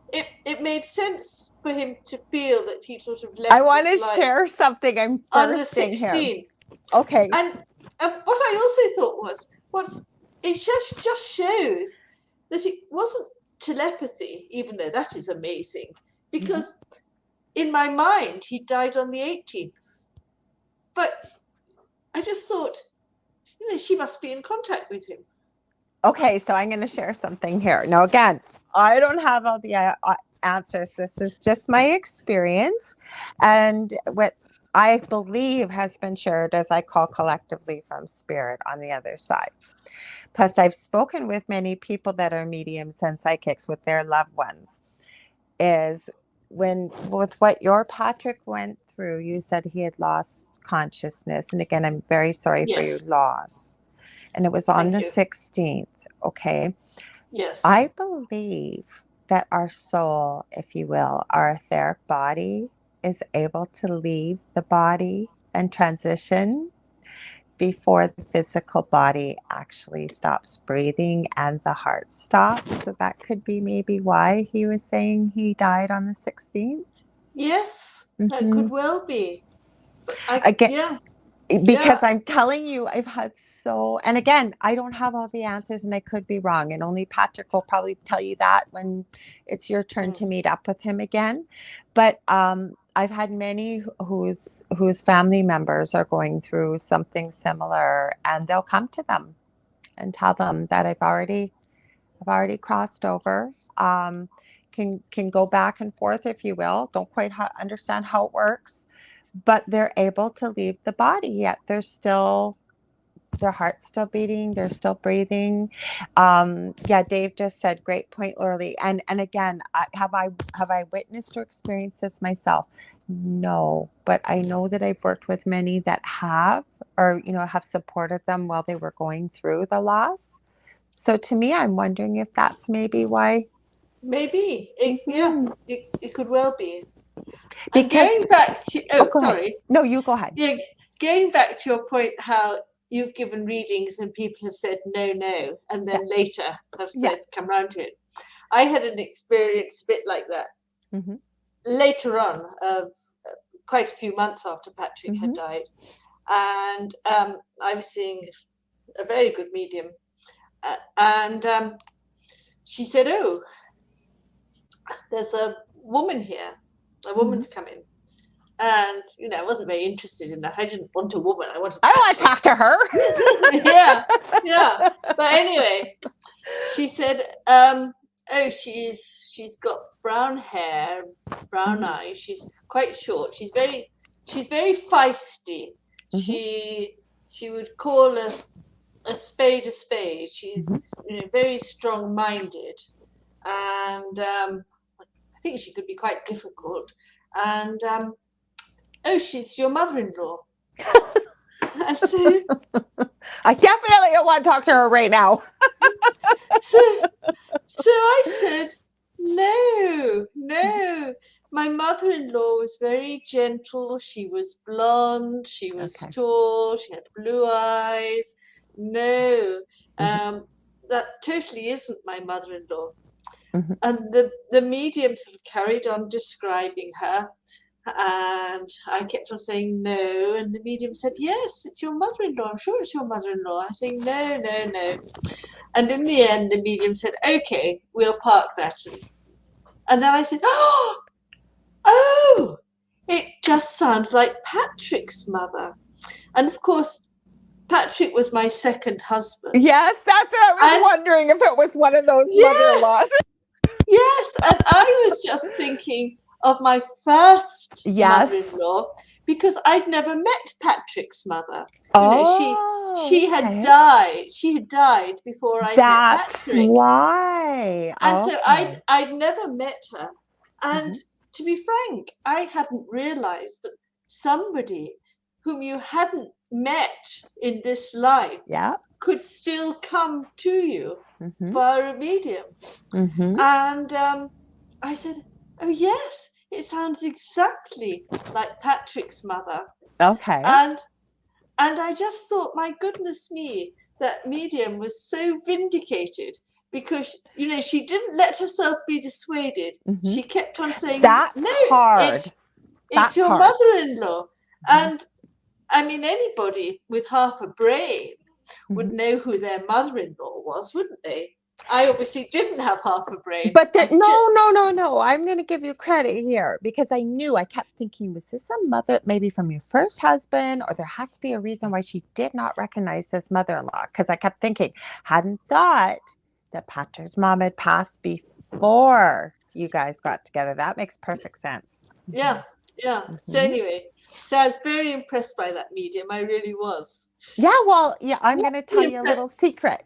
it made sense for him to feel that he sort of left.
I want to share something. I'm
on the
bursting here.
16th.
Okay.
And what I also thought was it just shows that it wasn't telepathy, even though that is amazing, because in my mind he died on the 18th. But I just thought, she must be in contact with him.
Okay, so I'm going to share something here. Now, again, I don't have all the answers. This is just my experience and what I believe has been shared, as I call collectively, from spirit on the other side. Plus, I've spoken with many people that are mediums and psychics with their loved ones. Is with what your Patrick went through, you said he had lost consciousness. And again, I'm very sorry for your loss. And it was on the 16th. Okay.
Yes.
I believe that our soul, if you will, our etheric body, is able to leave the body and transition before the physical body actually stops breathing and the heart stops. So that could be maybe why he was saying he died on the 16th.
Yes, that could well be.
Because I'm telling you, I've had and again, I don't have all the answers and I could be wrong. And only Patrick will probably tell you that when it's your turn to meet up with him again. But I've had many whose family members are going through something similar, and they'll come to them and tell them that I've already crossed over. Can go back and forth, if you will. Don't quite understand how it works. But they're able to leave the body, yet their heart's still beating, they're still breathing. Dave just said, great point, Lorilei. And again, have I witnessed or experienced this myself? No, but I know that I've worked with many that have, or have supported them while they were going through the loss. So to me, I'm wondering if that's maybe why.
Maybe it could well be.
Because
going back to sorry.
No, you go ahead.
Yeah, going back to your point, how you've given readings and people have said no, and then later have said come round to it. I had an experience a bit like that later on, quite a few months after Patrick had died, and I was seeing a very good medium, and she said, "Oh, there's a woman here. A woman's coming." And I wasn't very interested in that. I didn't want a woman. I want
to talk to her.
yeah. But anyway, she said, Oh, she's got brown hair, brown
Mhm.
eyes. She's quite short. She's very feisty.
Mhm.
She would call a spade a spade.
Mhm.
She's very strong-minded, and I think she could be quite difficult. And oh, she's your mother-in-law. And
I definitely don't want to talk to her right now.
so So I said, no, no. My mother-in-law was very gentle. She was blonde. She was
Okay.
tall. She had blue eyes. No,
Mhm.
that totally isn't my mother-in-law.
Mhm.
And the medium sort of carried on describing her. And I kept on saying no. And the medium said, yes, it's your mother-in-law. I'm sure it's your mother-in-law. I'm saying, no, no, no. And in the end, the medium said, okay, we'll park that. And then I said, oh, it just sounds like Patrick's mother. And of course, Patrick was my second husband.
Yes, that's what I was
And
wondering if it was one of those mother-in-laws.
yes, yes. And I was just thinking of my first
Yes.
mother-in-law because I'd never met Patrick's mother.
Oh,
She had
okay.
died. She had died before I'd met
That's
Patrick.
why.
And so
Okay.
I'd never met her. And
Mhm.
to be frank, I hadn't realized that somebody whom you hadn't met in this life
Yeah.
could still come to you
Mhm.
via a medium.
Mhm.
And I said, oh, yes, it sounds exactly like Patrick's mother.
Okay.
And and I just thought, my goodness me, that medium was so vindicated because, she didn't let herself be dissuaded.
Mhm.
She kept on saying,
That's
no,
hard.
it's
That's
your
hard.
mother-in-law.
Mhm.
And I mean, anybody with half a brain would
Mhm.
know who their mother-in-law was, wouldn't they? I obviously didn't have half a brain.
But no, no, no, no. I'm going to give you credit here because I kept thinking, was this a mother maybe from your first husband, or there has to be a reason why she did not recognize this mother-in-law? Because I kept thinking, hadn't thought that Patrick's mom had passed before you guys got together. That makes perfect sense.
Yeah, yeah. So
Mhm.
anyway, so I was very impressed by that medium. I really was.
Yeah, well, yeah, I'm going to tell
Really
you a little
impressed.
secret.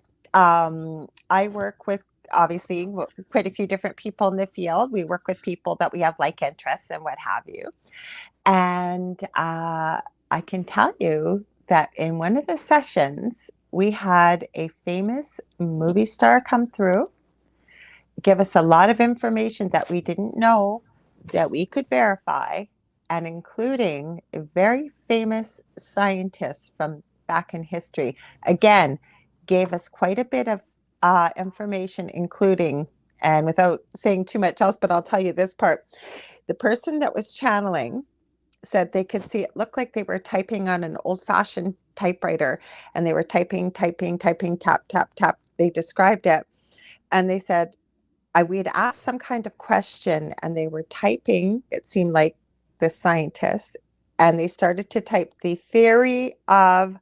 I work with obviously quite a few different people in the field. We work with people that we have like interests and what have you. And I can tell you that in one of the sessions, we had a famous movie star come through, give us a lot of information that we didn't know that we could verify, and including a very famous scientist from back in history. Again, gave us quite a bit of information, including, and without saying too much else, but I'll tell you this part, the person that was channeling said they could see it looked like they were typing on an old-fashioned typewriter, and they were typing, typing, typing, tap, tap, tap. They described it, and they said we had asked some kind of question, and they were typing, it seemed like the scientist, and they started to type the theory of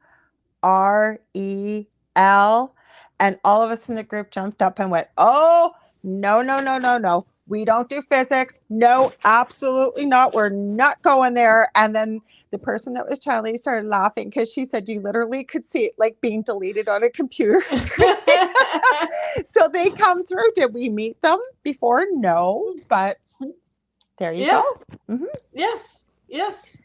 REL. And all of us in the group jumped up and went, oh, no, no, no, no, no. We don't do physics. No, absolutely not. We're not going there. And then the person that was channeling started laughing because she said you literally could see it like being deleted on a computer screen. So they come through. Did we meet them before? No, but there you go.
Yeah.
Hmm.
Yes. Yes.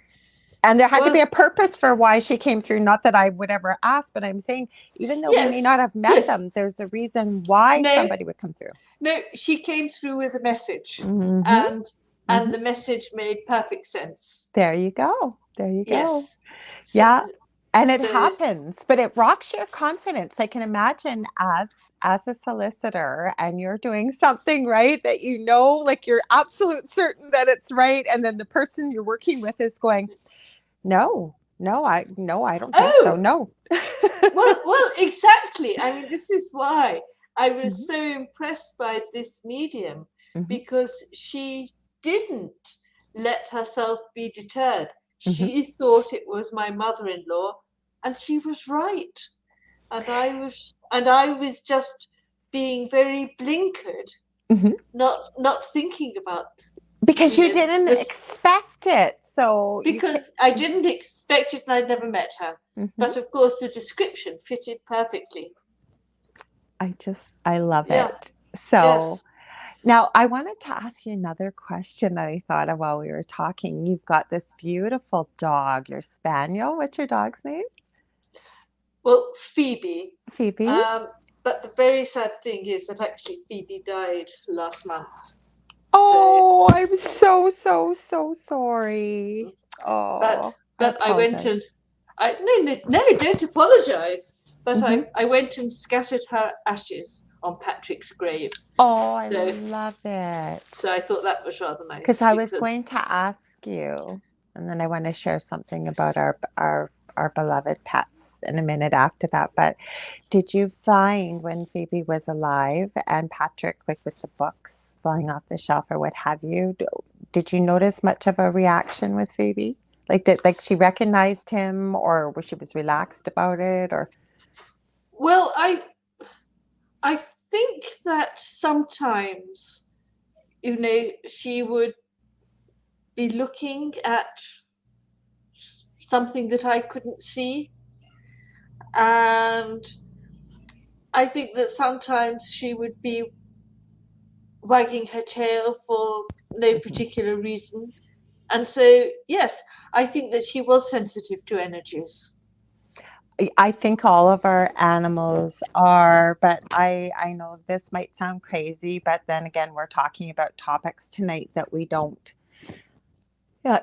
And there had to be
Well,
a purpose for why she came through. Not that I would ever ask, but I'm saying, even though we may
yes.
not have met
Yes.
them, there's a reason why
No.
somebody would come through.
No. She came through with a message,
Mm-hmm.
and
Mm-hmm.
the message made perfect sense.
There you go. There you go.
Yes. So.
Yeah. And it
So.
happens, but it rocks your confidence. I can imagine as a solicitor, and you're doing something right that like you're absolute certain that it's right, and then the person you're working with is going, no, no, I don't think so.
Oh.
No.
Well. Exactly. I mean, this is why I
Mhm.
was so impressed by this medium,
Mhm.
because she didn't let herself be deterred.
Mhm.
She thought it was my mother-in-law, and she was right. And I was just being very blinkered
Mhm.
not thinking about,
Because you
you know,
didn't
this,
expect it, so you
because
can.
I didn't expect it and I'd never met her.
Mhm.
But of course, the description fitted perfectly.
I love
Yeah.
it. So
Yes.
now I wanted to ask you another question that I thought of while we were talking. You've got this beautiful dog, your spaniel. What's your dog's name?
Well, Phoebe.
Phoebe.
Um, but the very sad thing is that actually Phoebe died last month. So,
Oh, I'm so, so, so sorry.
but
Oh, I
but I went and
apologize.
no, don't apologize. But
Hmm.
I went and scattered her ashes on Patrick's grave.
Oh, I
So
love
so I
it.
thought that was rather
Because
nice
I was
because,
going to ask you, and then I want to share something about our beloved pets in a minute after that. But did you find when Phoebe was alive and Patrick, like with the books flying off the shelf or what have you, did you notice much of a reaction with Phoebe? Like she recognized him, or was she relaxed about it, or?
well, I think that sometimes, she would be looking at something that I couldn't see. And I think that sometimes she would be wagging her tail for no
Mhm.
particular reason. And so, yes, I think that she was sensitive to energies.
I think all of our animals are, but I know this might sound crazy, but then again, we're talking about topics tonight that we don't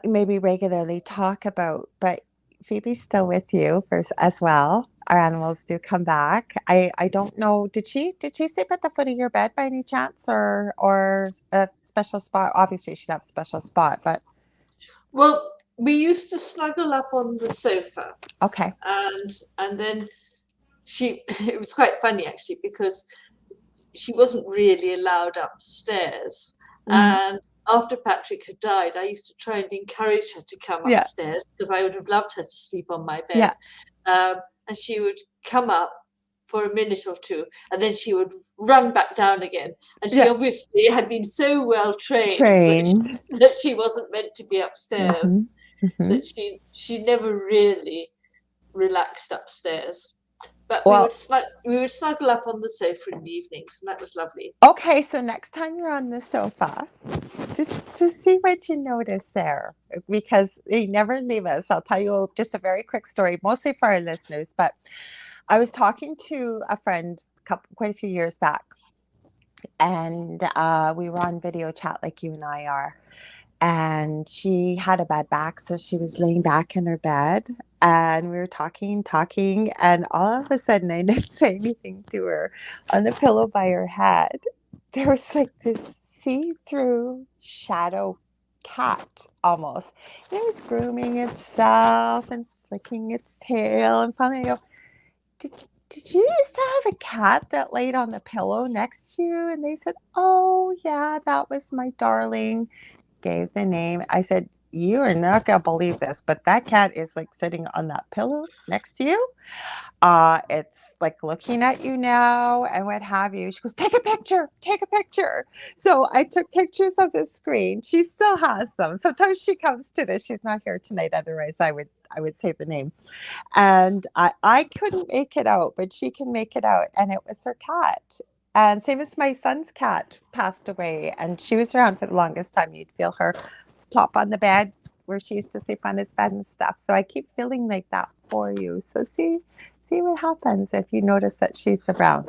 maybe regularly talk about. But Phoebe's still with you as well. Our animals do come back. I don't know. Did she sleep at the foot of your bed by any chance, or a special spot? Obviously, she'd have a special spot, but
Well, we used to snuggle up on the sofa,
okay.
and then she it was quite funny actually because she wasn't really allowed upstairs.
Hmm.
And after Patrick had died, I used to try and encourage her to come
Yeah,
upstairs because I would have loved her to sleep on my bed.
yeah,
Um, and she would come up for a minute or two, and then she would run back down again. And she
yeah.
obviously had been so well trained that
Trained.
that she wasn't meant to be
Hmm.
upstairs,
Hmm.
that she never really relaxed upstairs. But
Well,
we would snuggle up on the sofa in the evenings, and that was lovely.
okay, so next time you're on the sofa, just see what you notice there, because they never leave us. I'll tell you just a very quick story, mostly for our listeners. But I was talking to a friend quite a few years back, and we were on video chat like you and I are. And she had a bad back, so she was laying back in her bed, and we were talking, and all of a sudden, I didn't say anything to her. On the pillow by her head, there was like this see-through shadow cat almost. And it was grooming itself and flicking its tail. And finally, I go, did, did you used to have a cat that laid on the pillow next to you? And they said, oh, yeah, that was my darling. Gave the name. I said, you are not going to believe this, but that cat is like sitting on that pillow next to you. It's like looking at you now and what have you. She goes, take a picture, take a picture. So I took pictures of the screen. She still has them. Sometimes she comes to this. She's not here tonight. Otherwise, I would say the name. And I couldn't make it out, but she can make it out. And it was her cat. And same as my son's cat passed away, and she was around for the longest time. You'd feel her plop on the bed where she used to sleep on his bed and stuff. So I keep feeling like that for you. So see what happens if you notice that she's around.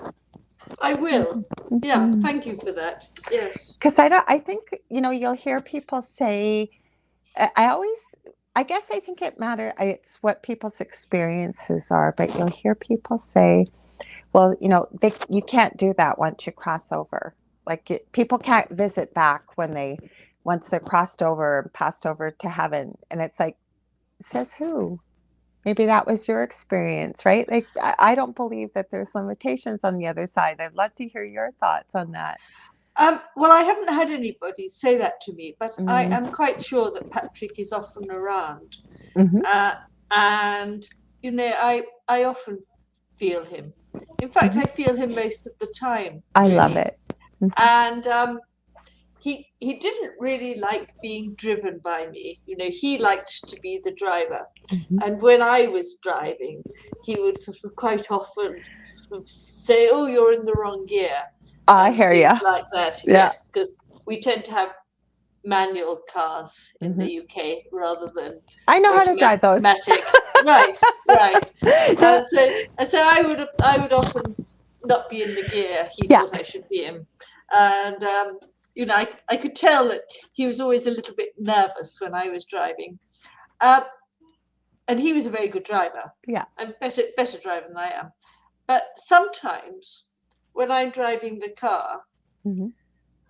I will. Yeah,
Mm-hmm.
thank you for that. Yes.
Because I think you'll hear people say. I always. I guess I think it matters. It's what people's experiences are, but you'll hear people say, well, you can't do that once you cross over. Like people can't visit back once they're crossed over, passed over to heaven. And it's like, says who? Maybe that was your experience, right? Like, I don't believe that there's limitations on the other side. I'd love to hear your thoughts on that.
Well, I haven't had anybody say that to me, but I
Mm-hmm.
am quite sure that Patrick is often around.
Mm-hmm.
Uh, and, I often feel him. In fact,
Mm-hmm.
I feel him most of the time,
I love
really.
it.
And he didn't really like being driven by me. He liked to be the driver. And when I was driving, he would sort of quite often sort of say, "Oh, you're in the wrong gear,"
I
and
hear
things
you.
like that.
Yeah.
Yes, because we tend to have manual cars in the UK rather than
I know how to drive those.
automatic. Right. And so I would often not be in the gear he thought I should be in, and I could tell that he was always a little bit nervous when I was driving, and he was a very good driver.
Yeah,
I'm better driver than I am, but sometimes when I'm driving the car,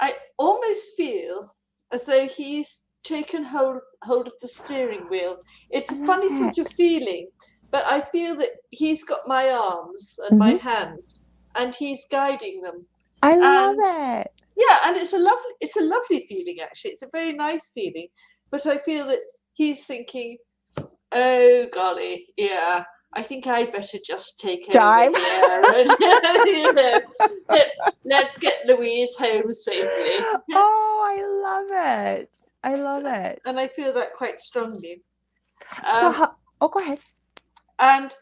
I almost feel as though he's taken hold of the steering wheel. It's a funny sort of feeling, but I feel that he's got my arms and my hands, and he's guiding them.
I love it.
Yeah, and it's a lovely feeling, actually. It's a very nice feeling. But I feel that he's thinking, "Oh golly, yeah, I think I'd better just take over here and let's get Louise home safely."
Oh, I love it. I love it.
And I feel that quite strongly.
Go ahead.
And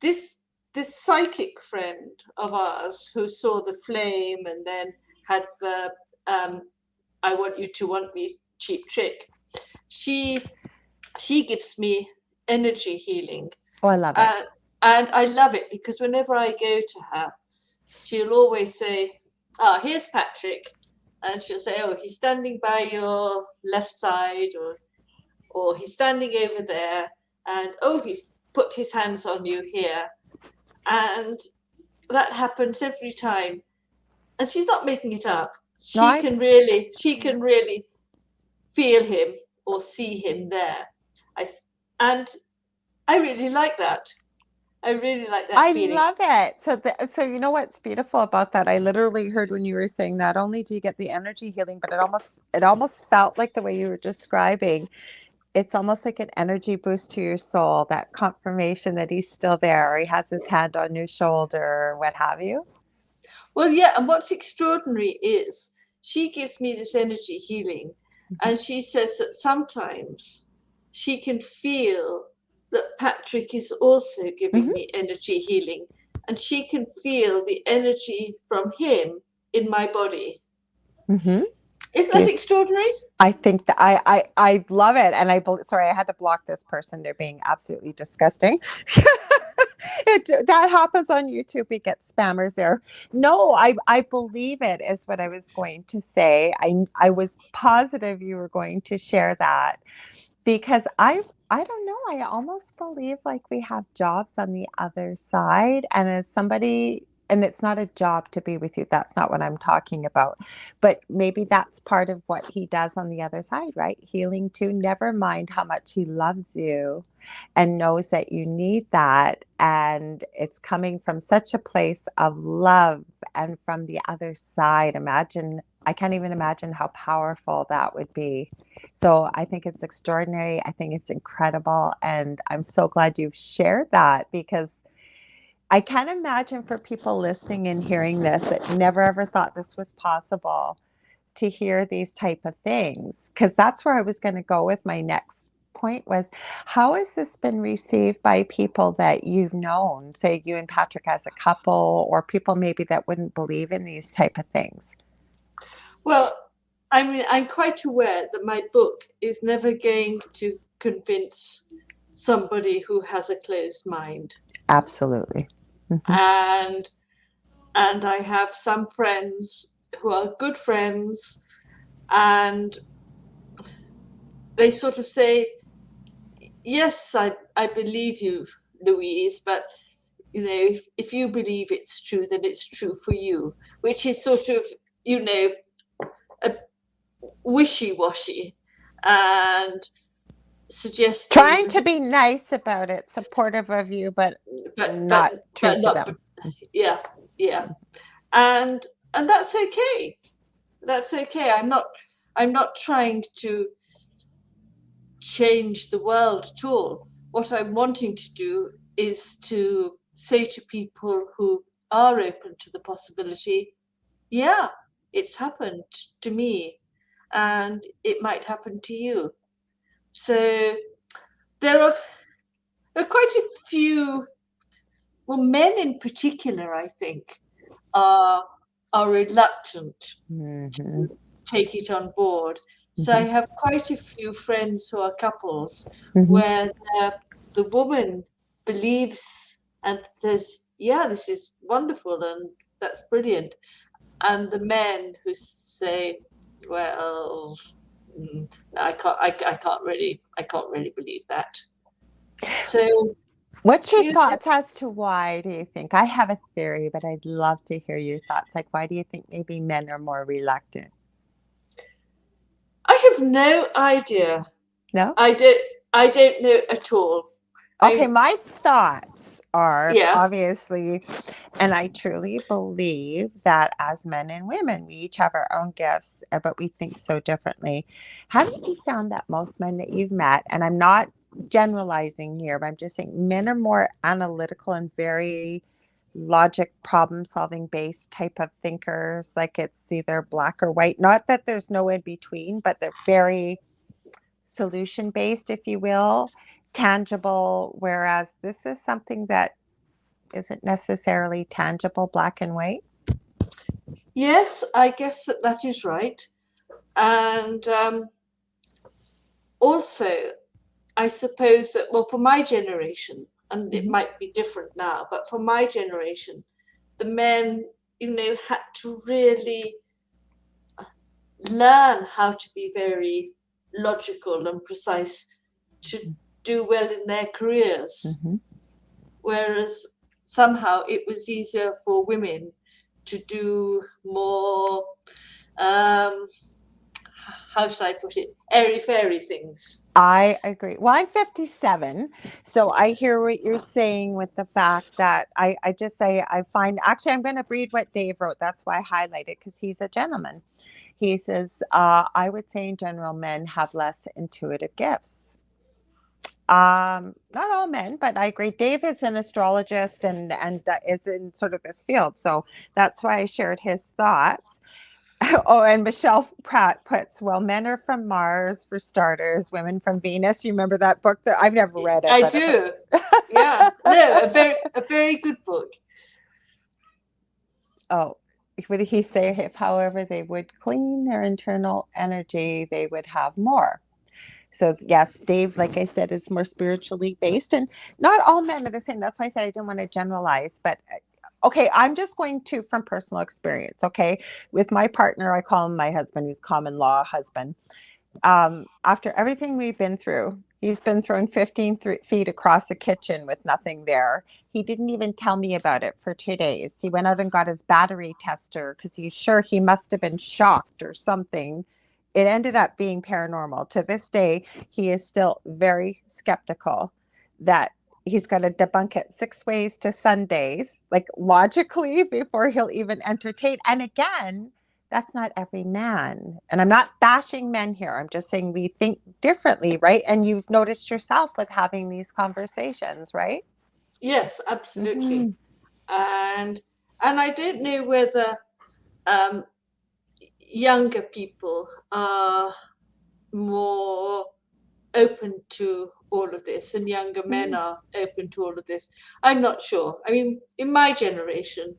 this psychic friend of ours who saw the flame and then had the "I want you to want me" cheap trick, she gives me energy healing.
Oh, I love it.
And I love it because whenever I go to her, she'll always say, "Oh, here's Patrick." And she'll say, "Oh, he's standing by your left side," or "He's standing over there," and "Oh, he's put his hands on you here." And that happens every time. And she's not making it up. She can really feel him or see him there. And I really like that. I really like that feeling.
I love it. So you know what's beautiful about that? I literally heard when you were saying not only do you get the energy healing, but it almost felt like the way you were describing. It's almost like an energy boost to your soul, that confirmation that he's still there, or he has his hand on your shoulder, or what have you.
Well, yeah, and what's extraordinary is she gives me this energy healing, and she says that sometimes she can feel that Patrick is also giving me energy healing, and she can feel the energy from him in my body. Isn't that extraordinary?
I think that I love it. And sorry, I had to block this person. They're being absolutely disgusting. That happens on YouTube. We get spammers there. No, I believe it is what I was going to say. I was positive you were going to share that, because I don't know. I almost believe like we have jobs on the other side. And as somebody, and it's not a job to be with you, that's not what I'm talking about. But maybe that's part of what he does on the other side, right? Healing too. Never mind how much he loves you and knows that you need that. And it's coming from such a place of love and from the other side. I can't even imagine how powerful that would be. So I think it's extraordinary. I think it's incredible. And I'm so glad you've shared that, because I can't imagine for people listening and hearing this that never ever thought this was possible, to hear these type of things. Because that's where I was going to go with my next point was, how has this been received by people that you've known, say you and Patrick as a couple, or people maybe that wouldn't believe in these type of things?
Well, I mean, I'm quite aware that my book is never going to convince somebody who has a closed mind.
Absolutely.
And I have some friends who are good friends, and they sort of say, "Yes, I believe you, Louise, but if you believe it's true, then it's true for you," which is sort of, a wishy-washy and suggesting,
trying to be nice about it, supportive of you, but not true for them.
Yeah. And that's okay. That's okay. I'm not trying to change the world at all. What I'm wanting to do is to say to people who are open to the possibility, yeah, it's happened to me, and it might happen to you. So there are quite a few, well, men in particular, I think, are reluctant
Mm-hmm.
to take it on board. So I
Mm-hmm.
have quite a few friends who are couples
Mm-hmm.
where the woman believes and says, "Yeah, this is wonderful and that's brilliant," and the men who say, "Well, I can't really believe that." So
What's your
you
thoughts as to why do you think? I have a theory, but I'd love to hear your thoughts. Like, why do you think maybe men are more reluctant?
I have no idea.
No?
I don't. I don't know at all.
Okay,
I
my thoughts are
Yeah.
obviously, and I truly believe that as men and women, we each have our own gifts, but we think so differently. Haven't you found that most men that you've met, and I'm not generalizing here, but I'm just saying men are more analytical and very logic problem solving based type of thinkers, like it's either black or white. Not that there's no in between, but they're very solution based, if you will, tangible, whereas this is something that isn't necessarily tangible, black and white.
Yes, I guess that is right. And also, I suppose that, well, for my generation, and it
Mm-hmm.
might be different now, but for my generation, the men, had to really learn how to be very logical and precise to do well in their careers.
Mm-hmm.
Whereas somehow it was easier for women to do more, um, how should I put it, airy fairy things.
I agree. Well, I'm 57, so I hear what you're saying with the fact that I just say I find actually I'm going to read what Dave wrote. That's why I highlight it because he's a gentleman. He says, I would say in general, men have less intuitive gifts. Not all men, but I agree. Dave is an astrologist and is in sort of this field, so that's why I shared his thoughts. Oh, and Michelle Pratt puts, well, men are from Mars for starters, women from Venus. You remember that book that I've never read it,
I
but
do. Yeah. No, a very good book.
oh, what did he say? If, however, they would clean their internal energy, they would have more. So yes, Dave, like I said, is more spiritually based, and not all men are the same. That's why I said I didn't want to generalize, but okay, I'm just going to from personal experience. Okay, with my partner, I call him my husband. He's common law husband. After everything we've been through, he's been thrown 15 feet across the kitchen with nothing there. He didn't even tell me about it for 2 days. He went out and got his battery tester because he's sure he must have been shocked or something. It ended up being paranormal. To this day, he is still very skeptical that he's got to debunk it 6 ways to Sundays, like logically, before he'll even entertain. And again, that's not every man. And I'm not bashing men here. I'm just saying we think differently, right? And you've noticed yourself with having these conversations, right?
Yes,
Mm-hmm.
absolutely. And I don't know whether um, younger people are more open to all of this and younger men are open to all of this. I'm not sure. I mean, in my generation,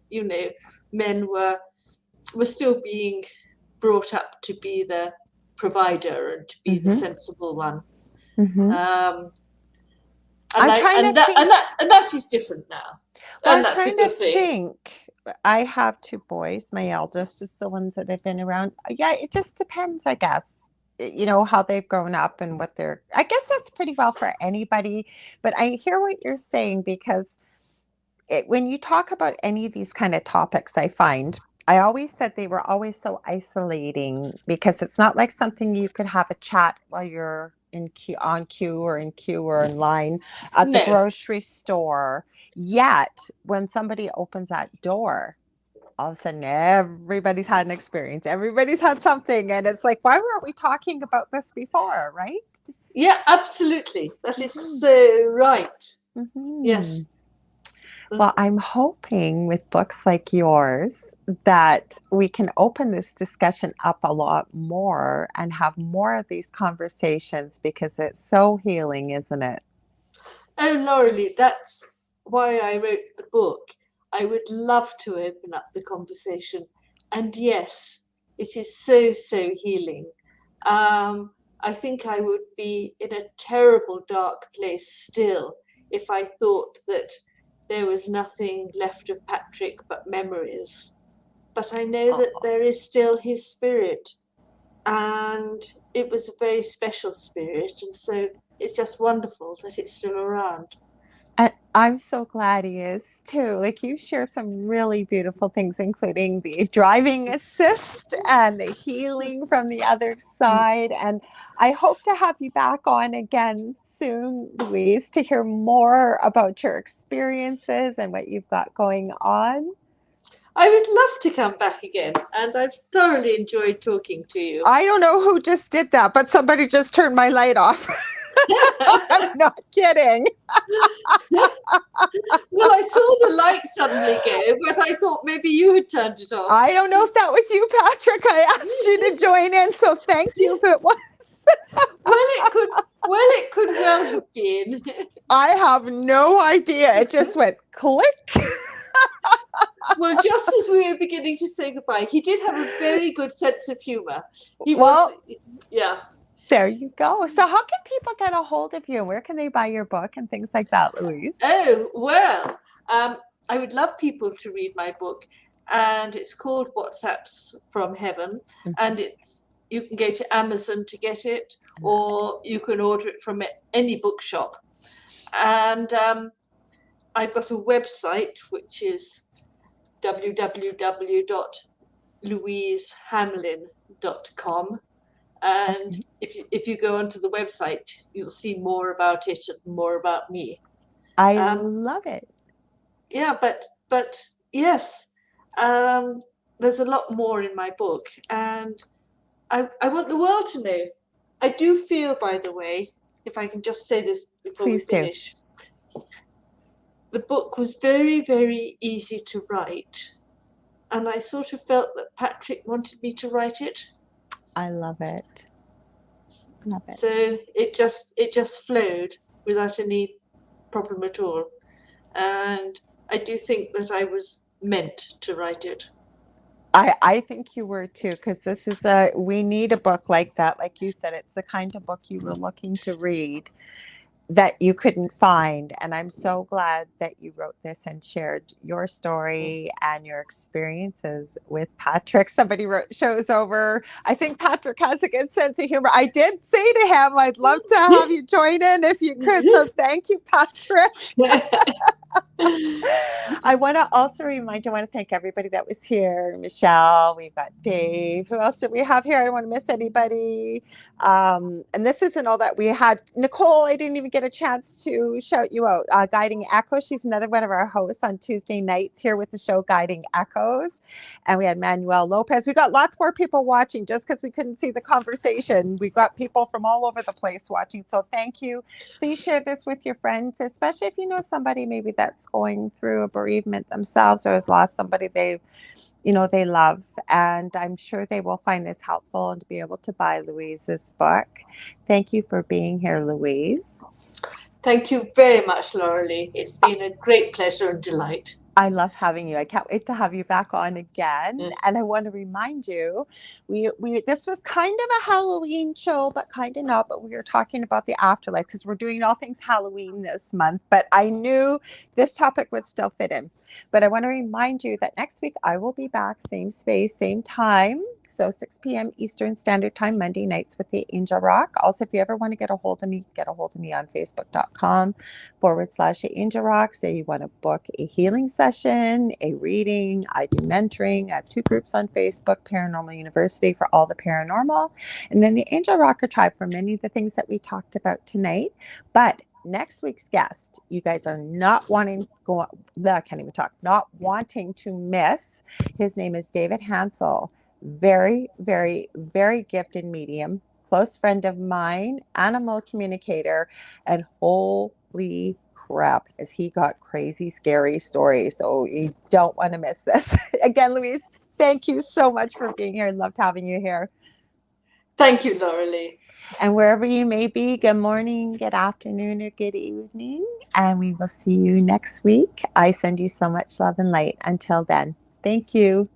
men were still being brought up to be the provider and to be the
Mm-hmm.
sensible one.
Mm-hmm.
Um, and
I'm
I
trying to
and that
think.
and that is different now,
Well,
and
I'm
that's a
trying to
good thing.
think. I have two boys. My eldest is the ones that have been around. Yeah, it just depends, I guess. How they've grown up and what they're. I guess that's pretty well for anybody. But I hear what you're saying because when you talk about any of these kind of topics, I find I always said they were always so isolating because it's not like something you could have a chat while you're in queue, on queue or in queue or in line at the
No,
grocery store. Yet when somebody opens that door, all of a sudden everybody's had an experience. Everybody's had something. And it's like, why weren't we talking about this before, right?
yeah, absolutely. That is
Mm-hmm.
so right.
Mm-hmm.
Yes,
Well, I'm hoping with books like yours that we can open this discussion up a lot more and have more of these conversations because it's so healing, isn't it?
Oh, Lorilei, that's why I wrote the book. I would love to open up the conversation. And yes, it is so, so healing. I think I would be in a terrible dark place still if I thought that there was nothing left of Patrick but memories. But I know that
Oh.
there is still his spirit, and it was a very special spirit, and so it's just wonderful that it's still around.
And I'm so glad he is too. Like you shared some really beautiful things, including the driving assist and the healing from the other side. And I hope to have you back on again soon, Louise, to hear more about your experiences and what you've got going on.
I would love to come back again, and I've thoroughly enjoyed talking to you.
I don't know who just did that, but somebody just turned my light off. I'm not kidding.
Well, I saw the light suddenly go, but I thought maybe you had turned it off.
I don't know if that was you, Patrick. I asked you to join in, so thank you if it was.
It could well have been.
I have no idea. It just went click.
Well, just as we were beginning to say goodbye, he did have a very good sense of humor. He
Well,
was, yeah.
there you go. So how can people get a hold of you? Where can they buy your book and things like that, Louise?
Oh, well, I would love people to read my book, and it's called WhatsApps from Heaven, and you can go to Amazon to get it, or you can order it from any bookshop. And I've got a website, which is www.louisehamlin.com. And if you go onto the website, you'll see more about it and more about me.
I love it.
Yeah, but yes, there's a lot more in my book, and I want the world to know. I do feel, by the way, if I can just say this before we
Please do.
finish, the book was very, very easy to write, and I sort of felt that Patrick wanted me to write it.
I love it. Love it.
So it just flowed without any problem at all, and I do think that I was meant to write it.
I think you were too, because we need a book like that. Like you said, it's the kind of book you were looking to read that you couldn't find. And I'm so glad that you wrote this and shared your story and your experiences with Patrick. Somebody wrote shows over. I think Patrick has a good sense of humor. I did say to him, I'd love to have you join in if you could. So thank you, Patrick. I want to also remind you, I want to thank everybody that was here. Michelle, we've got Dave. Who else did we have here? I don't want to miss anybody. And this isn't all that we had. Nicole, I didn't even get a chance to shout you out. Guiding Echoes. She's another one of our hosts on Tuesday nights here with the show Guiding Echoes. And we had Manuel Lopez. We got lots more people watching just because we couldn't see the conversation. We got people from all over the place watching. So thank you. Please share this with your friends, especially if you know somebody maybe that's going through a bereavement themselves or has lost somebody they love. And I'm sure they will find this helpful and to be able to buy Louise's book. Thank you for being here, Louise.
Thank you very much, Lorilei. It's been a great pleasure and delight.
I love having you. I can't wait to have you back on again. And I want to remind you, we this was kind of a Halloween show, but kind of not. But we were talking about the afterlife because we're doing all things Halloween this month. But I knew this topic would still fit in. But I want to remind you that next week I will be back, same space, same time. So 6 p.m. Eastern Standard Time, Monday nights with the Angel Rock. Also, if you ever want to get a hold of me on Facebook.com/Angel Rock. Say you want to book a healing session, a reading. I do mentoring. I have 2 groups on Facebook, Paranormal University for all the paranormal, and then the Angel Rocker Tribe for many of the things that we talked about tonight. But next week's guest, you guys are not wanting to miss. His name is David Hansel. Very, very, very gifted medium, close friend of mine, animal communicator, and holy prep as he got crazy, scary stories. So you don't want to miss this. Again, Louise, thank you so much for being here. Loved having you here.
Thank you, Lorilei.
And wherever you may be, good morning, good afternoon, or good evening. And we will see you next week. I send you so much love and light. Until then, thank you.